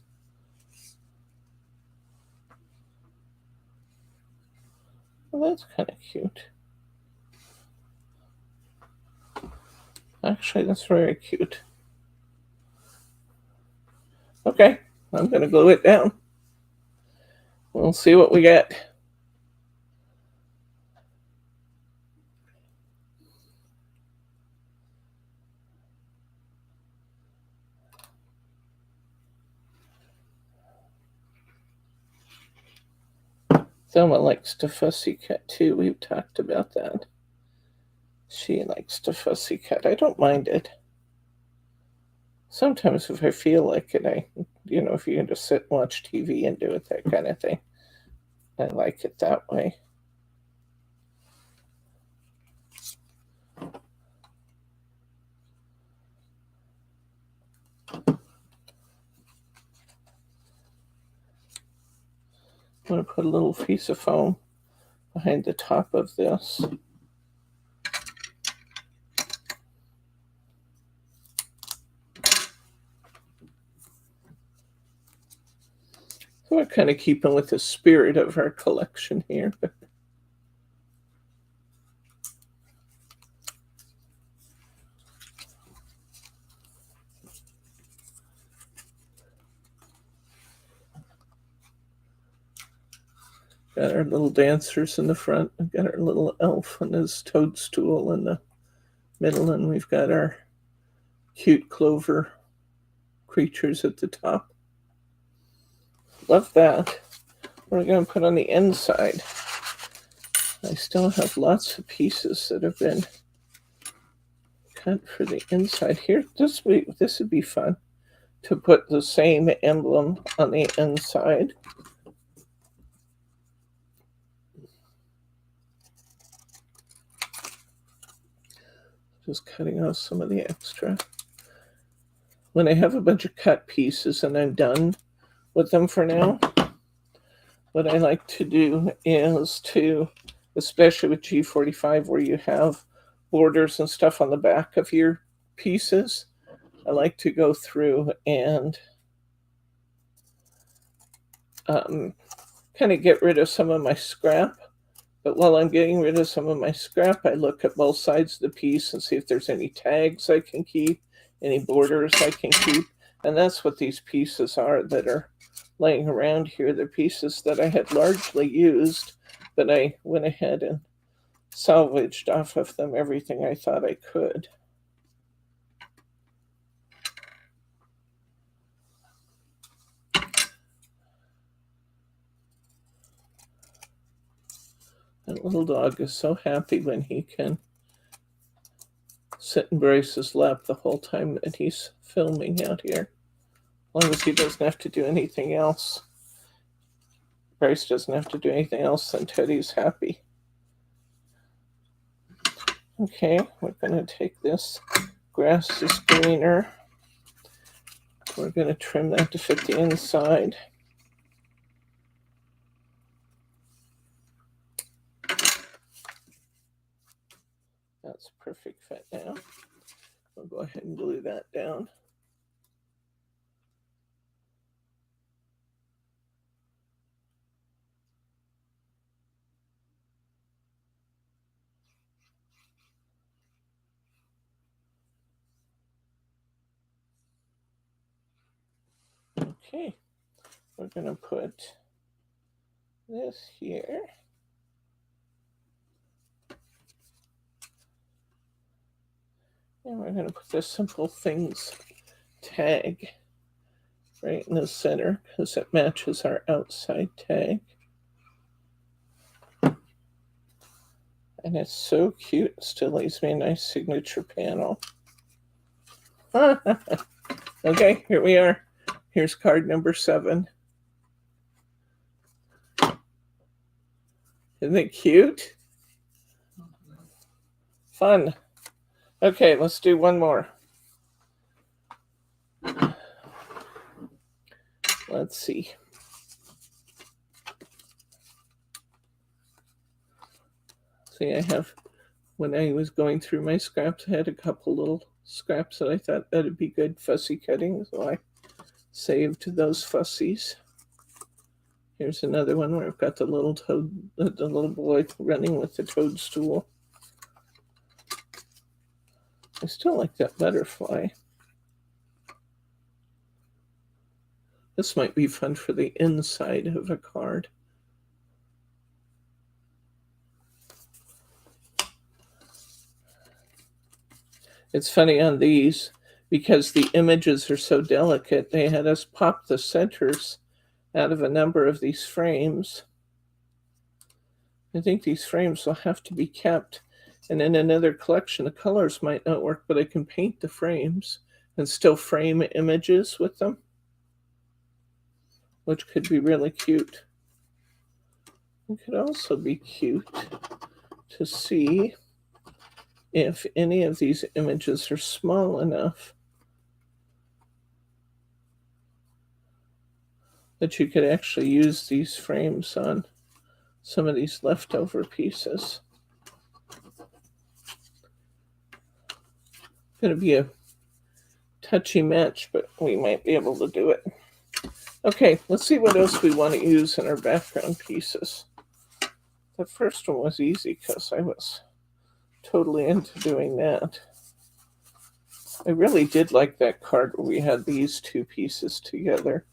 Well, that's kind of cute. Actually, that's very cute. Okay, I'm going to glue it down. We'll see what we get. Thelma likes to fussy cut too. We've talked about that. She likes to fussy cut. I don't mind it. Sometimes if I feel like it, if you can just sit and watch TV and do it, that kind of thing. I like it that way. I'm going to put a little piece of foam behind the top of this. So we're kind of keeping with the spirit of our collection here. Got our little dancers in the front. We've got our little elf and his toadstool in the middle, and we've got our cute clover creatures at the top. Love that. What are we going to put on the inside? I still have lots of pieces that have been cut for the inside here. This would be fun to put the same emblem on the inside. Just cutting off some of the extra. When I have a bunch of cut pieces and I'm done with them for now, what I like to do is to, especially with G45 where you have borders and stuff on the back of your pieces, I like to go through and kind of get rid of some of my scrap. But while I'm getting rid of some of my scrap, I look at both sides of the piece and see if there's any tags I can keep, any borders I can keep. And that's what these pieces are that are laying around here. The pieces that I had largely used, but I went ahead and salvaged off of them everything I thought I could. That little dog is so happy when he can sit in Bryce's lap the whole time that he's filming out here. As long as he doesn't have to do anything else. Bryce doesn't have to do anything else, then Teddy's happy. Okay, we're going to take this grass is greener. We're going to trim that to fit the inside. That's a perfect fit now. We'll go ahead and glue that down. Okay, we're going to put this here. And we're going to put this Simple Things tag right in the center because it matches our outside tag. And it's so cute. It still leaves me a nice signature panel. Okay, here we are. Here's card number 7. Isn't it cute? Fun. Okay, let's do one more. Let's see. See, I have, when I was going through my scraps, I had a couple little scraps that I thought that'd be good fussy cutting, so I saved those fussies. Here's another one where I've got the little toad, the little boy running with the toadstool. I still like that butterfly. This might be fun for the inside of a card. It's funny on these, because the images are so delicate, they had us pop the centers out of a number of these frames. I think these frames will have to be kept. And in another collection, the colors might not work, but I can paint the frames and still frame images with them, which could be really cute. It could also be cute to see if any of these images are small enough that you could actually use these frames on some of these leftover pieces. Going to be a touchy match, but we might be able to do it. Okay, let's see what else we want to use in our background pieces. The first one was easy because I was totally into doing that. I really did like that card where we had these two pieces together.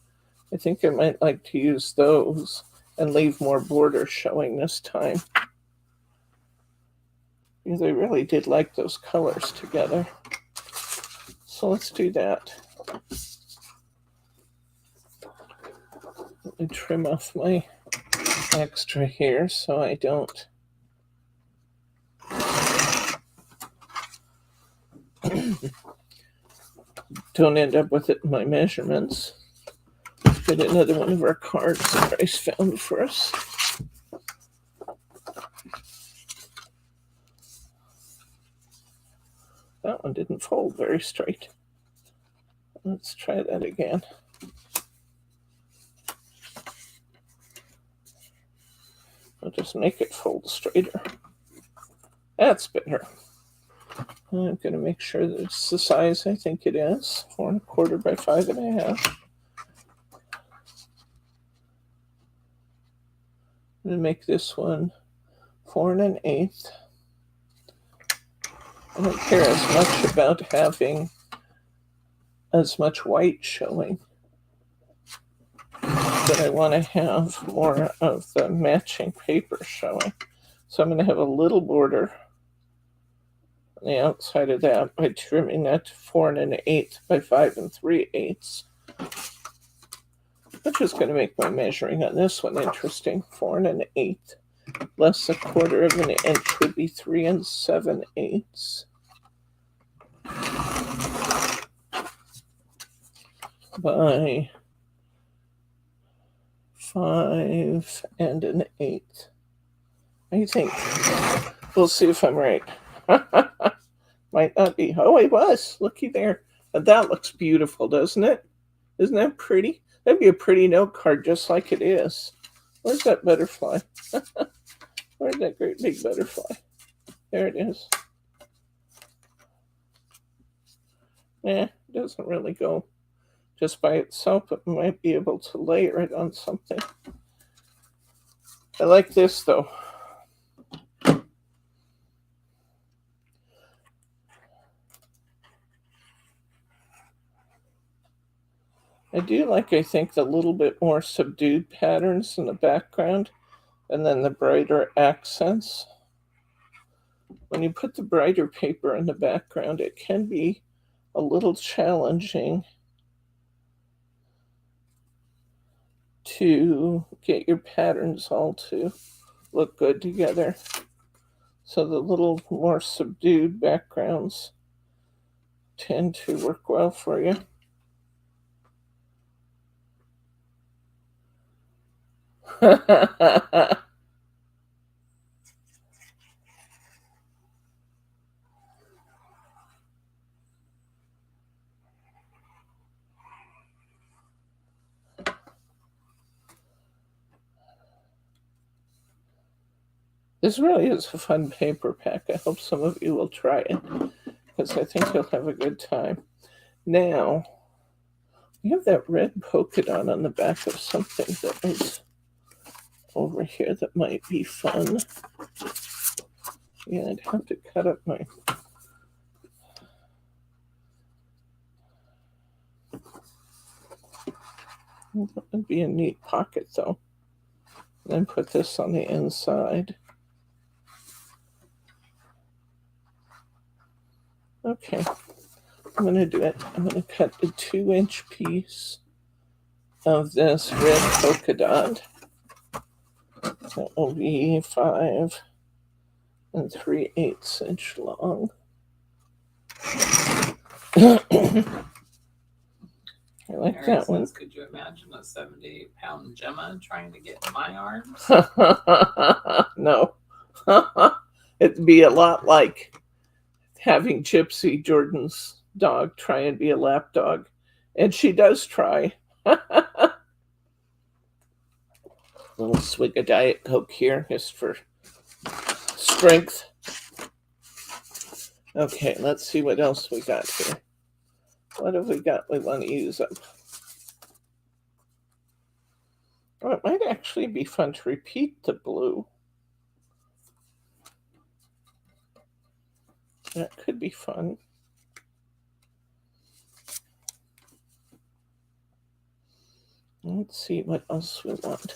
I think I might like to use those and leave more border showing this time, because I really did like those colors together. So let's do that. Let me trim off my extra here so I don't end up with it in my measurements. Let's get another one of our cards that Bryce found for us. That one didn't fold very straight. Let's try that again. I'll just make it fold straighter. That's better. I'm going to make sure that it's the size I think it is, 4 1/4 by 5 1/2. I'm going to make this one 4 1/8. I don't care as much about having as much white showing. But I want to have more of the matching paper showing. So I'm going to have a little border on the outside of that by trimming that to 4 1/8 by 5 3/8. Which is going to make my measuring on this one interesting. 4 1/8 less 1/4 of an inch would be 3 7/8 by 5 1/8. What do you think? We'll see if I'm right. Might not be. Oh, it was. Looky there. But that looks beautiful, doesn't it? Isn't that pretty? That'd be a pretty note card just like it is. Where's that butterfly? Where's that great big butterfly? There it is. It doesn't really go just by itself, but we might be able to layer it on something. I like this though. I do like, I think, the little bit more subdued patterns in the background and then the brighter accents. When you put the brighter paper in the background, it can be a little challenging to get your patterns all to look good together. So the little more subdued backgrounds tend to work well for you. This really is a fun paper pack. I hope some of you will try it because I think you'll have a good time. Now, we have that red polka dot on the back of something that is over here that might be fun. Yeah, I'd have to cut up my... That would be a neat pocket though. Then put this on the inside. Okay, I'm going to do it. I'm going to cut a 2-inch piece of this red polka dot. That will be 5 3/8 inch long. I like Mary that one. says, could you imagine a 78-pound Gemma trying to get in my arms? No. It'd be a lot like having Gypsy, Jordan's dog, try and be a lap dog. And she does try. Little swig of Diet Coke here, just for strength. Okay, let's see what else we got here. What have we got we want to use up? Oh, it might actually be fun to repeat the blue. That could be fun. Let's see what else we want.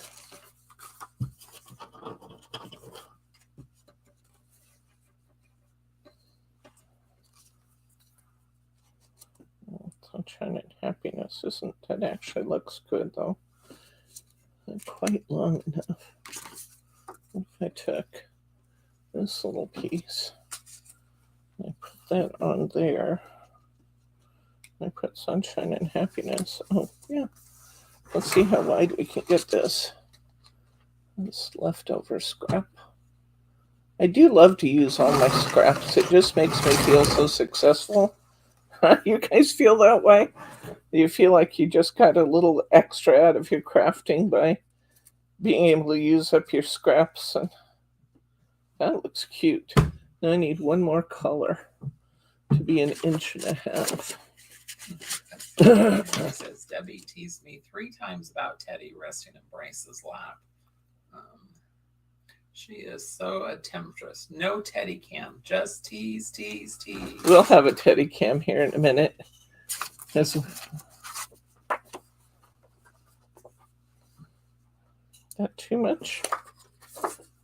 Sunshine and Happiness isn't, that actually looks good though. Not quite long enough. If I took this little piece, I put that on there. I put Sunshine and Happiness. Oh, yeah. Let's see how wide we can get this. This leftover scrap. I do love to use all my scraps. It just makes me feel so successful. You guys feel that way? You feel like you just got a little extra out of your crafting by being able to use up your scraps, and that looks cute. Now I need one more color to be 1.5 inches. It says Debbie teased me 3 times about Teddy resting in Bryce's lap. She is so a temptress. No Teddy cam, just tease, tease, tease. We'll have a Teddy cam here in a minute. That's not too much.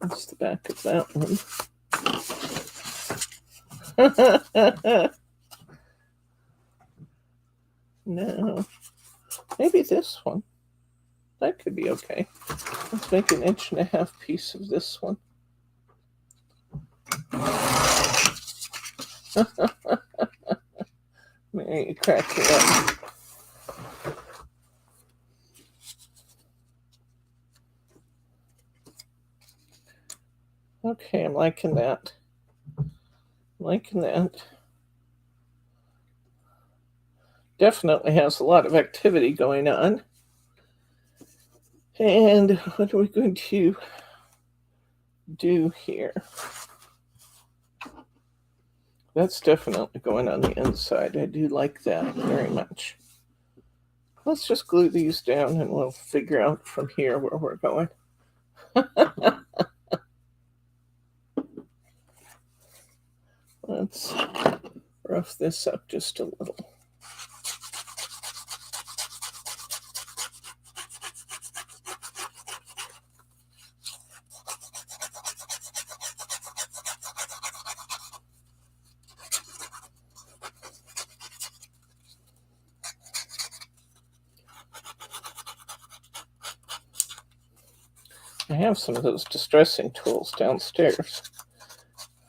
That's the back of that one. No. Maybe this one. That could be okay. Let's make an 1.5 inch piece of this one. Mary, you crack it up. Okay, I'm liking that. Liking that. Definitely has a lot of activity going on. And what are we going to do here? That's definitely going on the inside. I do like that very much. Let's just glue these down and we'll figure out from here where we're going. Let's rough this up just a little. I have some of those distressing tools downstairs.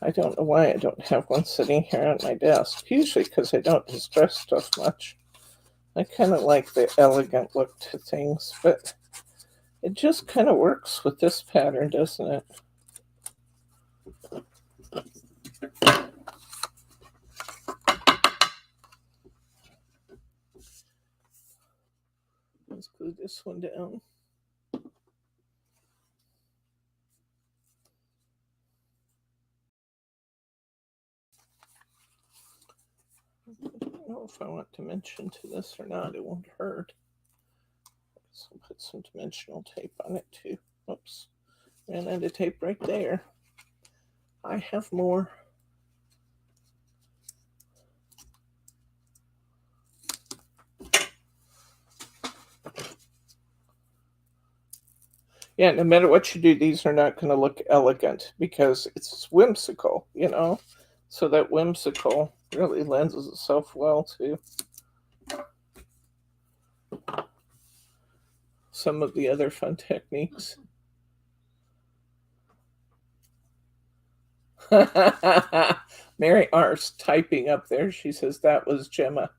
I don't know why I don't have one sitting here on my desk. Usually because I don't distress stuff much. I kind of like the elegant look to things, but it just kind of works with this pattern, doesn't it? Let's glue this one down. I don't know if I want dimension to this or not. It won't hurt. So I'll put some dimensional tape on it too. Oops. Ran out of tape right there. I have more. Yeah, no matter what you do, these are not going to look elegant because it's whimsical, you know? So that whimsical really lends itself well to some of the other fun techniques. Mary R's typing up there. She says that was Gemma.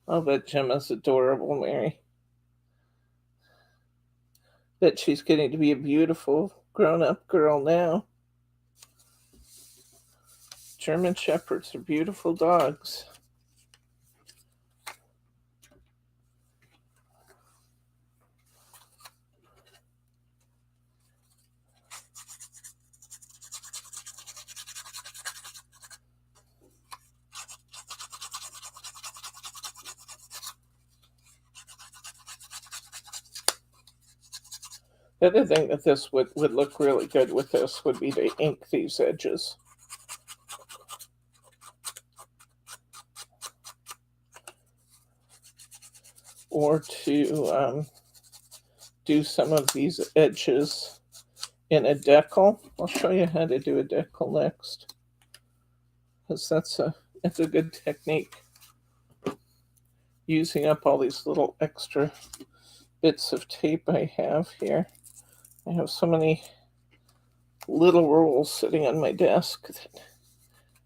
Oh, but Gemma's adorable, Mary. Bet she's getting to be a beautiful grown-up girl now. German Shepherds are beautiful dogs. The other thing that this would look really good with this would be to ink these edges. Or to do some of these edges in a decal. I'll show you how to do a decal next, because that's a good technique. Using up all these little extra bits of tape I have here. I have so many little rolls sitting on my desk that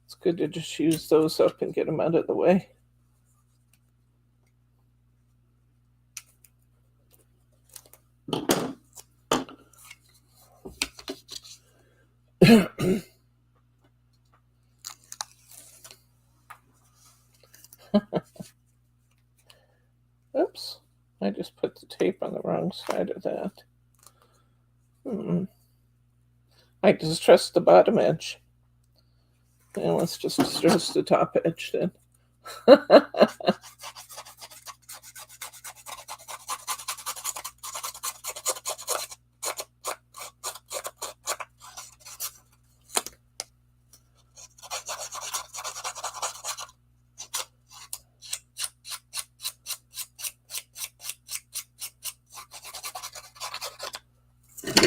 it's good to just use those up and get them out of the way. Oops, I just put the tape on the wrong side of that. I distressed the bottom edge. And let's just distress the top edge then.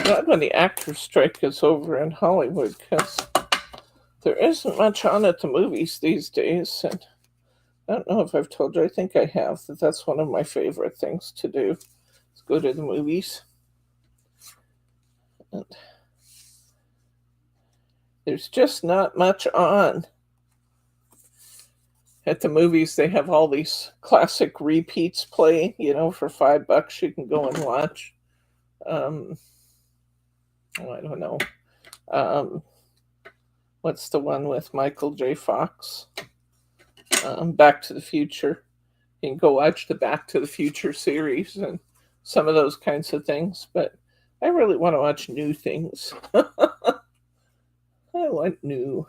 glad when the actors' strike is over in Hollywood, because there isn't much on at the movies these days. And I don't know if I've told you, I think I have, that's one of my favorite things to do, is go to the movies. And there's just not much on. At the movies, they have all these classic repeats playing, for $5 you can go and watch. I don't know. What's the one with Michael J. Fox? Back to the Future. You can go watch the Back to the Future series and some of those kinds of things. But I really want to watch new things. I want new.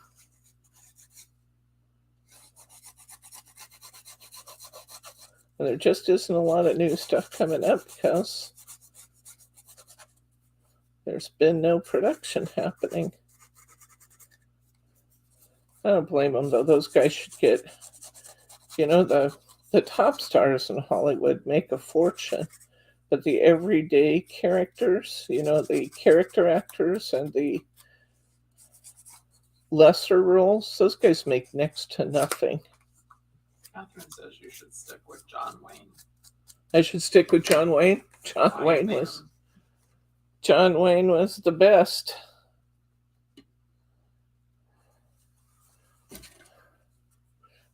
And there just isn't a lot of new stuff coming up because there's been no production happening. I don't blame them, though. Those guys should get, the top stars in Hollywood make a fortune, but the everyday characters, the character actors and the lesser roles, those guys make next to nothing. Catherine says you should stick with John Wayne. I should stick with John Wayne? John Wayne was the best.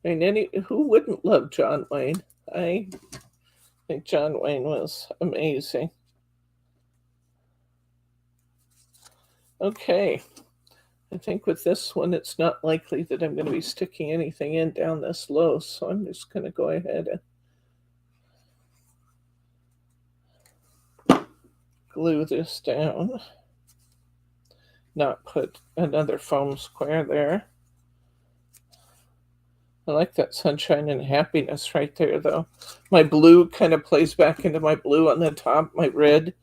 I mean, who wouldn't love John Wayne? I think John Wayne was amazing. Okay. I think with this one, it's not likely that I'm going to be sticking anything in down this low, so I'm just going to go ahead and glue this down. Not put another foam square there. I like that Sunshine and Happiness right there, though. My blue kind of plays back into my blue on the top. My red,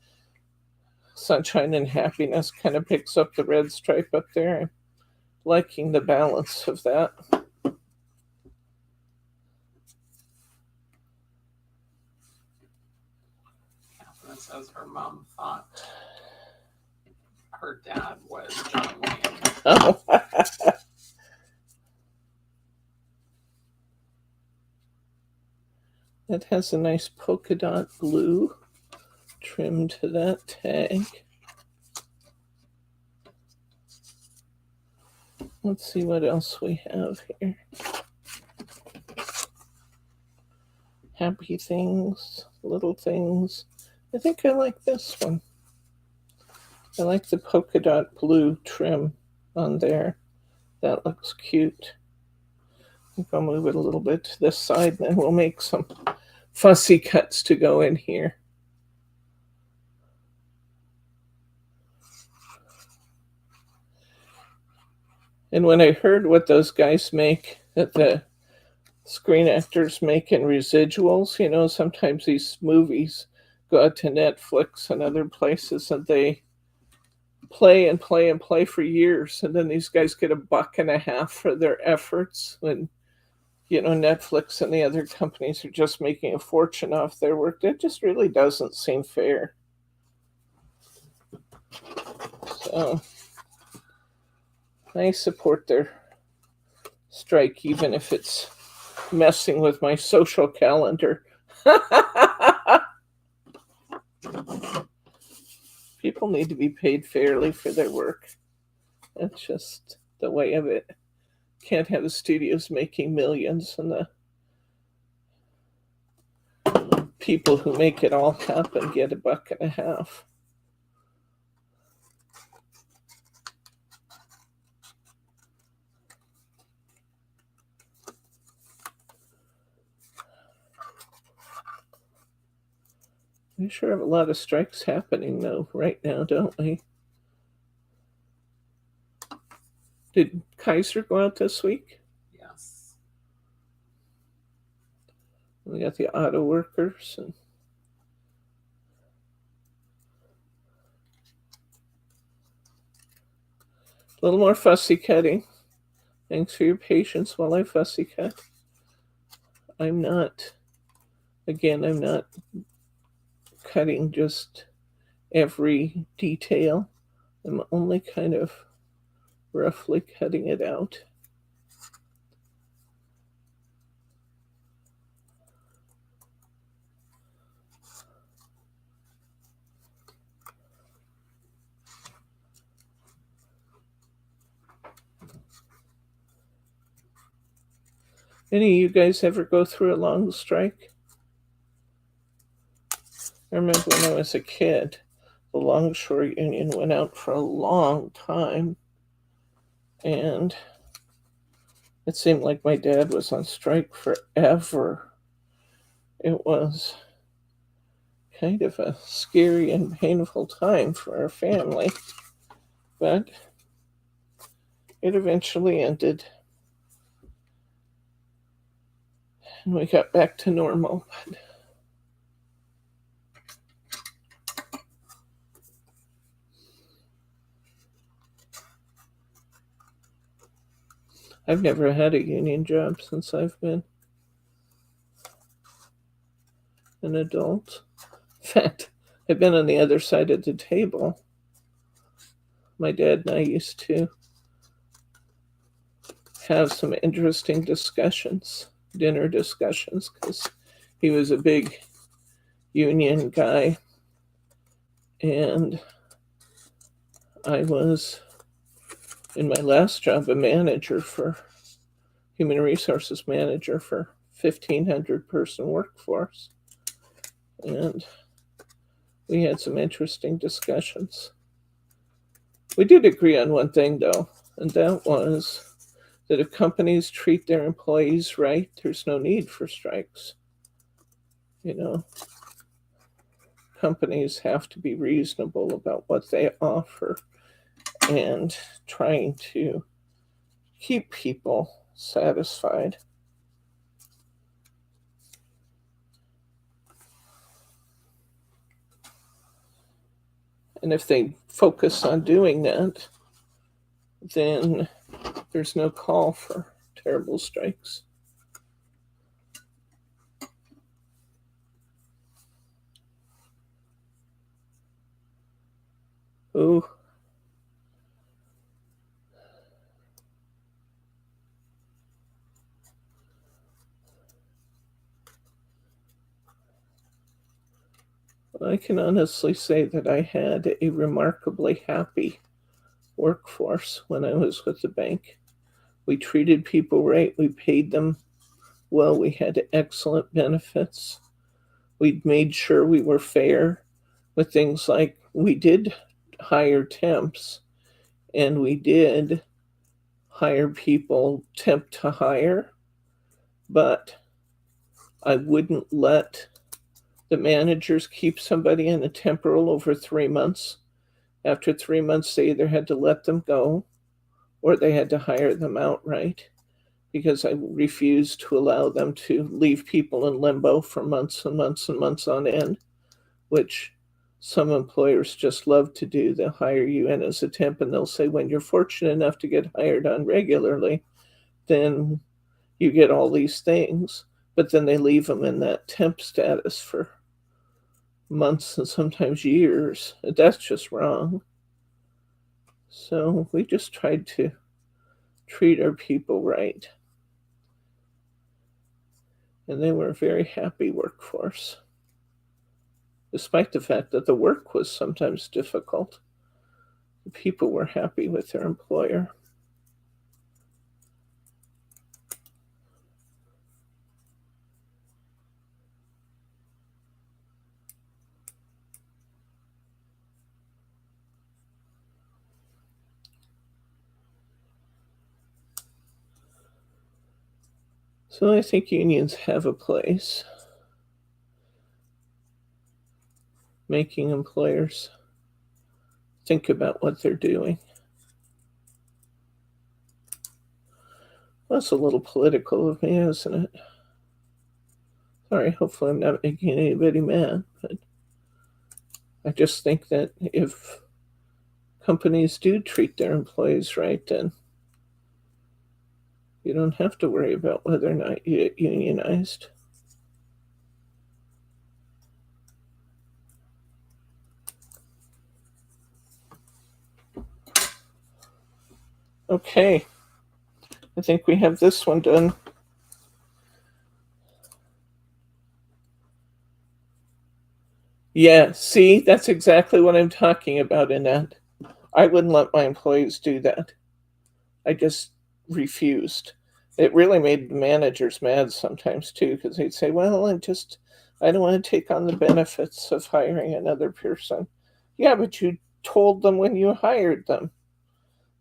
Sunshine and Happiness, kind of picks up the red stripe up there. I'm liking the balance of that. Catherine says her mom thought her dad was John Wayne. Oh. That has a nice polka dot blue trim to that tag. Let's see what else we have here. Happy things, little things. I think I like this one. I like the polka dot blue trim on there. That looks cute. I think I'll move it a little bit to this side, and then we'll make some fussy cuts to go in here. And when I heard what those guys make, that the screen actors make in residuals, sometimes these movies go out to Netflix and other places and they play and play and play for years. And then these guys get $1.50 for their efforts. And, Netflix and the other companies are just making a fortune off their work. That just really doesn't seem fair. So I support their strike, even if it's messing with my social calendar. People need to be paid fairly for their work. That's just the way of it. Can't have the studios making millions and the people who make it all happen get $1.50. We sure have a lot of strikes happening, though, right now, don't we? Did Kaiser go out this week? Yes. We got the auto workers. And a little more fussy cutting. Thanks for your patience while I fussy cut. I'm not cutting just every detail. I'm only kind of roughly cutting it out. Any of you guys ever go through a long strike? I remember when I was a kid, the Longshore Union went out for a long time, and it seemed like my dad was on strike forever. It was kind of a scary and painful time for our family, but it eventually ended, and we got back to normal. I've never had a union job since I've been an adult. In fact, I've been on the other side of the table. My dad and I used to have some interesting discussions, dinner discussions, because he was a big union guy, and I was, in my last job, a manager for human resources manager for 1,500 person workforce, and we had some interesting discussions. We did agree on one thing, though, and that was that if companies treat their employees right, there's no need for strikes. You know, companies have to be reasonable about what they offer and trying to keep people satisfied. And if they focus on doing that, then there's no call for terrible strikes. Ooh. I can honestly say that I had a remarkably happy workforce when I was with the bank. We treated people right, we paid them well, we had excellent benefits. We made sure we were fair with things like we did hire temps and we did hire people temp to hire, but I wouldn't let the managers keep somebody in a temporal over 3 months. After 3 months, they either had to let them go or they had to hire them outright, because I refused to allow them to leave people in limbo for months and months and months on end, which some employers just love to do. They'll hire you in as a temp and they'll say, when you're fortunate enough to get hired on regularly, then you get all these things. But then they leave them in that temp status for months and sometimes years. That's just wrong. So we just tried to treat our people right. And they were a very happy workforce, despite the fact that the work was sometimes difficult. The people were happy with their employer. So I think unions have a place, making employers think about what they're doing. That's a little political of me, isn't it? Sorry, hopefully I'm not making anybody mad, but I just think that if companies do treat their employees right, then you don't have to worry about whether or not you get unionized. Okay, I think we have this one done. Yeah, see, that's exactly what I'm talking about, Annette. I wouldn't let my employees do that. I just refused. It really made the managers mad sometimes too, because they'd say, "Well, I don't want to take on the benefits of hiring another person." Yeah, but you told them when you hired them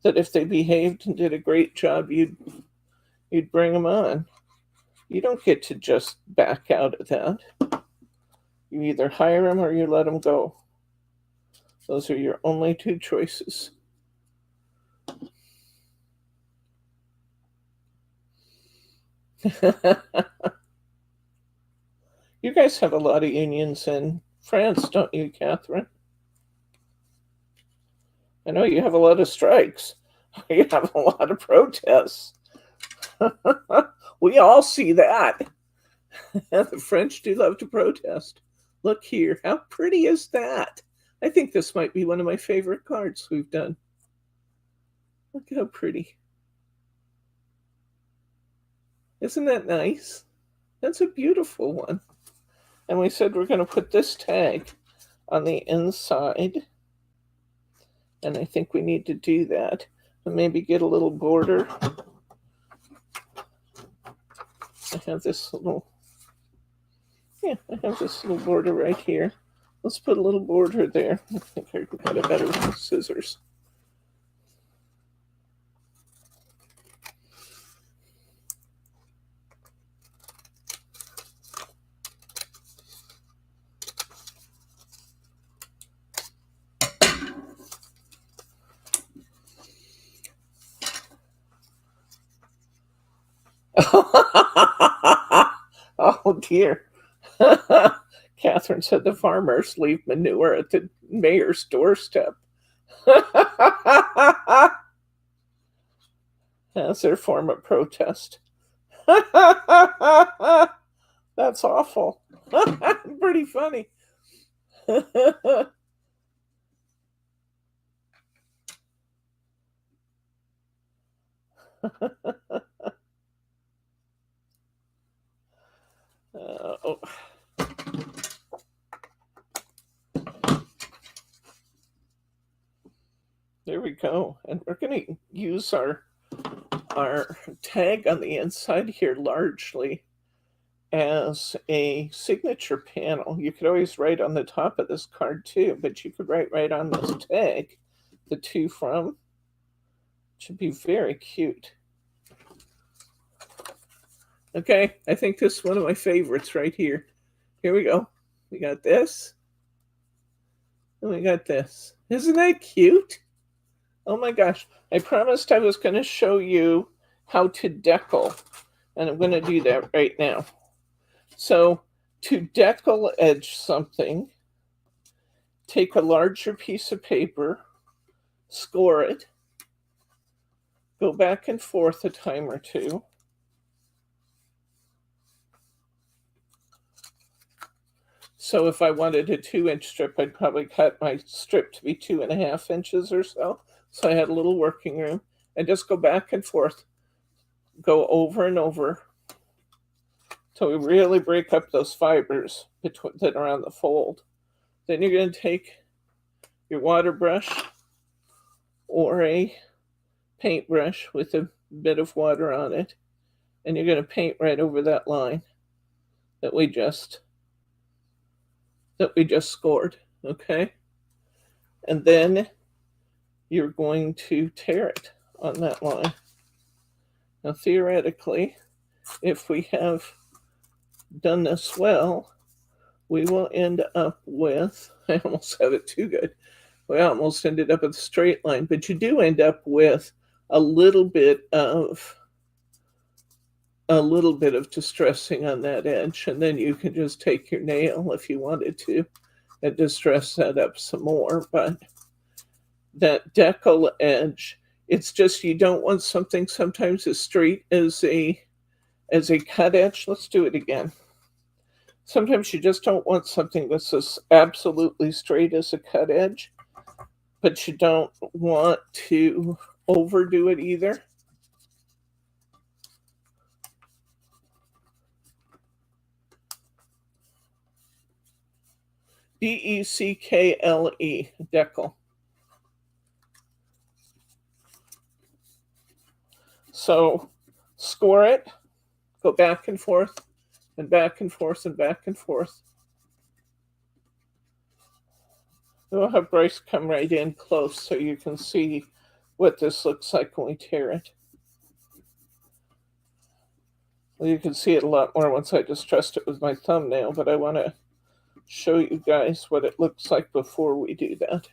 that if they behaved and did a great job, you'd bring them on. You don't get to just back out of that. You either hire them or you let them go. Those are your only two choices. You guys have a lot of unions in France, don't you, Catherine? I know you have a lot of strikes. You have a lot of protests. We all see that. The French do love to protest. Look here. How pretty is that? I think this might be one of my favorite cards we've done. Look how pretty. Isn't that nice? That's a beautiful one. And we said we're going to put this tag on the inside. And I think we need to do that. And maybe get a little border. I have this little border right here. Let's put a little border there. I think I got it better with scissors. Oh dear. Catherine said the farmers leave manure at the mayor's doorstep. That's their form of protest. That's awful. Pretty funny. Oh. There we go. And we're going to use our tag on the inside here largely as a signature panel. You could always write on the top of this card too, but you could write right on this tag, the to from. It should be very cute. Okay, I think this is one of my favorites right here. Here we go. We got this. And we got this. Isn't that cute? Oh my gosh. I promised I was going to show you how to decal. And I'm going to do that right now. So to decal edge something, take a larger piece of paper, score it, go back and forth a time or two. So if I wanted a 2-inch strip, I'd probably cut my strip to be 2.5 inches or so. So I had a little working room, and just go back and forth, go over and over till we really break up those fibers that are on the fold. Then you're going to take your water brush or a paintbrush with a bit of water on it, and you're going to paint right over that line that we just scored, okay? And then you're going to tear it on that line. Now, theoretically, if we have done this well, we will end up with, I almost have it too good. We almost ended up with a straight line, but you do end up with a little bit of distressing on that edge, and then you can just take your nail if you wanted to and distress that up some more. But that decal edge, it's just you don't want something sometimes as straight as a cut edge. Let's do it again. Sometimes you just don't want something that's as absolutely straight as a cut edge, but you don't want to overdo it either. Deckle, deckle. So score it, go back and forth, and back and forth, and back and forth. We'll have Bryce come right in close so you can see what this looks like when we tear it. Well, you can see it a lot more once I distressed it with my thumbnail, but I want to show you guys what it looks like before we do that.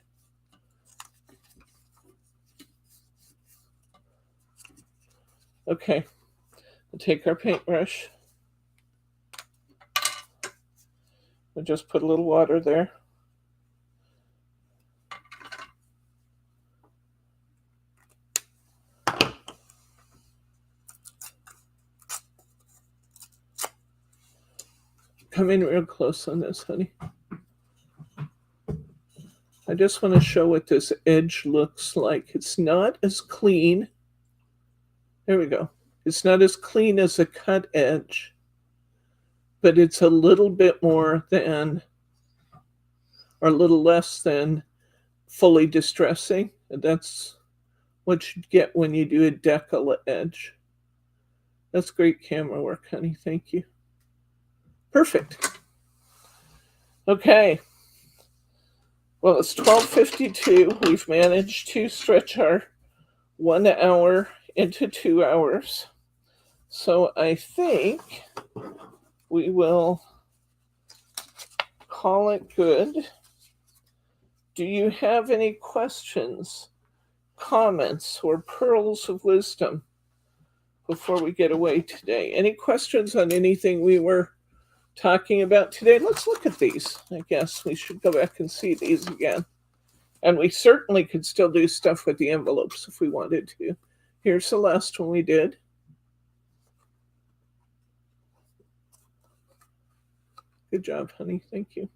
Okay, we'll take our paintbrush. We'll just put a little water there. Come in real close on this, honey. I just want to show what this edge looks like. It's not as clean. There we go. It's not as clean as a cut edge, but it's a little bit more than, or a little less than, fully distressing. And that's what you get when you do a deckle edge. That's great camera work, honey. Thank you. Perfect. Okay. Well, it's 12:52. We've managed to stretch our 1 hour into 2 hours. So I think we will call it good. Do you have any questions, comments, or pearls of wisdom before we get away today? Any questions on anything we were talking about today? Let's look at these. I guess we should go back and see these again. And we certainly could still do stuff with the envelopes if we wanted to. Here's the last one we did. Good job, honey. Thank you.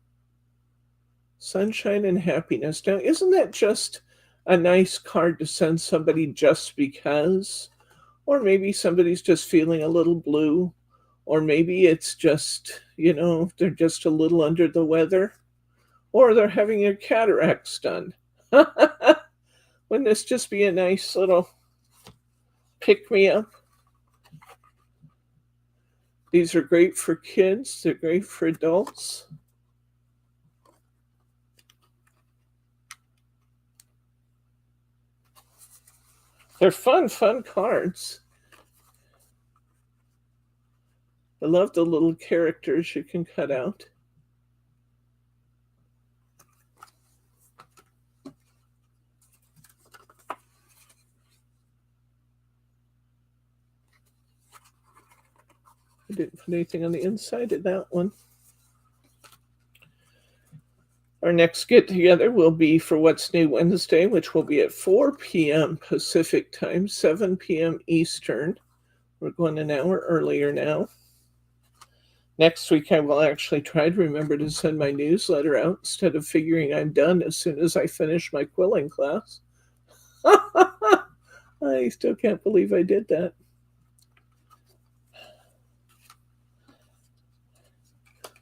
Sunshine and happiness. Now, isn't that just a nice card to send somebody just because? Or maybe somebody's just feeling a little blue. Or maybe it's just, they're just a little under the weather. Or they're having their cataracts done. Wouldn't this just be a nice little pick-me-up? These are great for kids. They're great for adults. They're fun cards. I love the little characters you can cut out. I didn't put anything on the inside of that one. Our next get-together will be for What's New Wednesday, which will be at 4 p.m. Pacific time, 7 p.m. Eastern. We're going an hour earlier now. Next week, I will actually try to remember to send my newsletter out instead of figuring I'm done as soon as I finish my quilling class. I still can't believe I did that.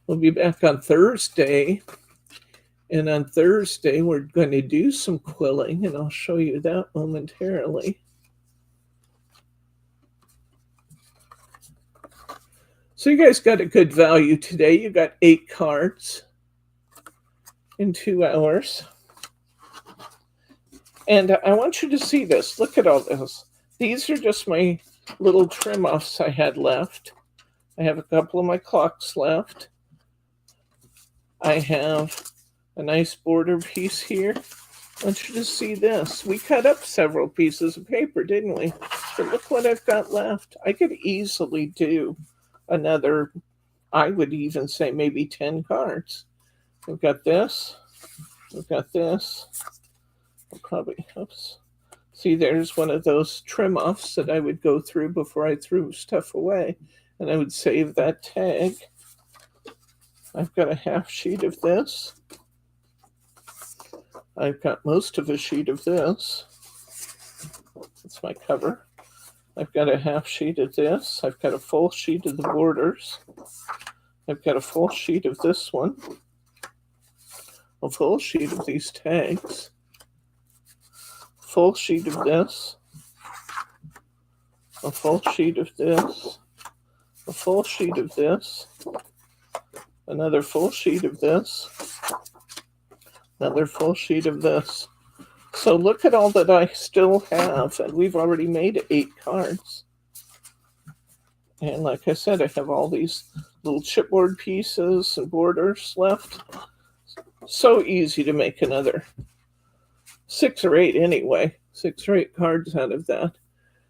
We'll be back on Thursday. And on Thursday, we're going to do some quilling, and I'll show you that momentarily. So you guys got a good value today. You got 8 cards in 2 hours. And I want you to see this. Look at all this. These are just my little trim-offs I had left. I have a couple of my clocks left. I have a nice border piece here. I want you to see this. We cut up several pieces of paper, didn't we? But look what I've got left. I could easily do another, I would even say maybe 10 cards. We've got this. We've got this. I'll probably, oops. See, there's one of those trim-offs that I would go through before I threw stuff away. And I would save that tag. I've got a half sheet of this. I've got most of a sheet of this. That's my cover. I've got a half sheet of this. I've got a full sheet of the borders. I've got a full sheet of this one. A full sheet of these tags. Full sheet of this. A full sheet of this. A full sheet of this. Another full sheet of this. Another full sheet of this. So look at all that I still have, and we've already made 8 cards. And like I said, I have all these little chipboard pieces and borders left. So easy to make another 6 or 8 anyway. 6 or 8 cards out of that.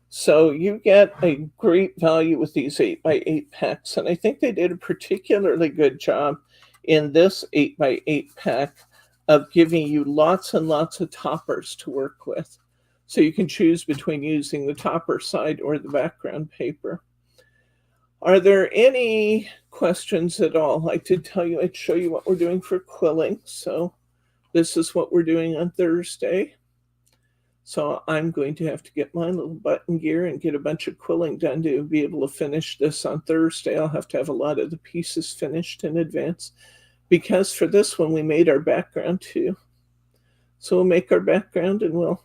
So you get a great value with these 8x8 packs. And I think they did a particularly good job in this 8x8 pack of giving you lots and lots of toppers to work with. So you can choose between using the topper side or the background paper. Are there any questions at all? I did tell you I'd show you what we're doing for quilling. So this is what we're doing on Thursday. So I'm going to have to get my little button gear and get a bunch of quilling done to be able to finish this on Thursday. I'll have to have a lot of the pieces finished in advance, because for this one we made our background too. So we'll make our background and we'll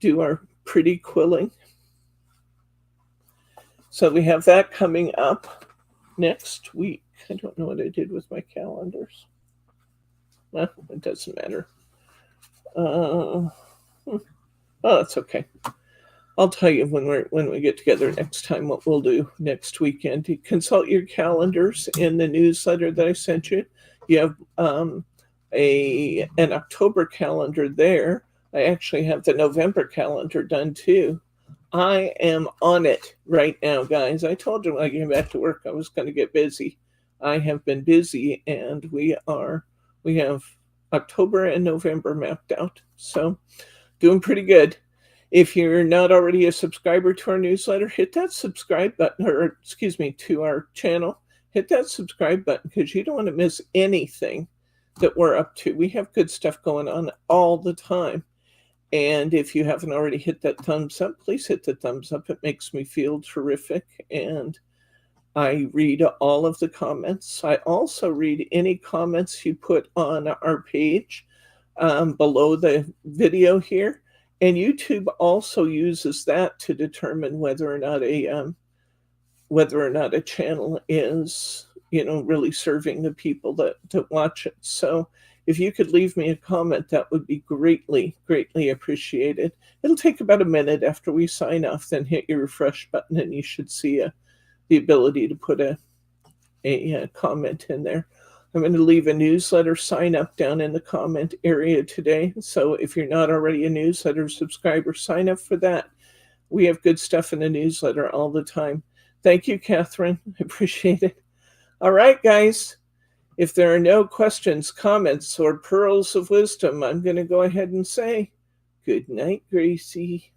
do our pretty quilling. So we have that coming up next week. I don't know what I did with my calendars. Well, it doesn't matter. Oh, that's okay. I'll tell you when we get together next time what we'll do next weekend. You consult your calendars in the newsletter that I sent you. You have an October calendar there. I actually have the November calendar done too. I am on it right now, guys. I told you when I came back to work I was going to get busy. I have been busy, and we have October and November mapped out. So doing pretty good. If you're not already a subscriber to our newsletter, hit that subscribe button, or excuse me, to our channel. Hit that subscribe button because you don't want to miss anything that we're up to. We have good stuff going on all the time. And if you haven't already hit that thumbs up, please hit the thumbs up. It makes me feel terrific. And I read all of the comments. I also read any comments you put on our page below the video here. And YouTube also uses that to determine whether or not a channel is, really serving the people that watch it. So if you could leave me a comment, that would be greatly, greatly appreciated. It'll take about a minute after we sign off, then hit your refresh button and you should see the ability to put a comment in there. I'm going to leave a newsletter sign up down in the comment area today. So if you're not already a newsletter subscriber, sign up for that. We have good stuff in the newsletter all the time. Thank you, Catherine. I appreciate it. All right, guys. If there are no questions, comments, or pearls of wisdom, I'm going to go ahead and say good night, Gracie.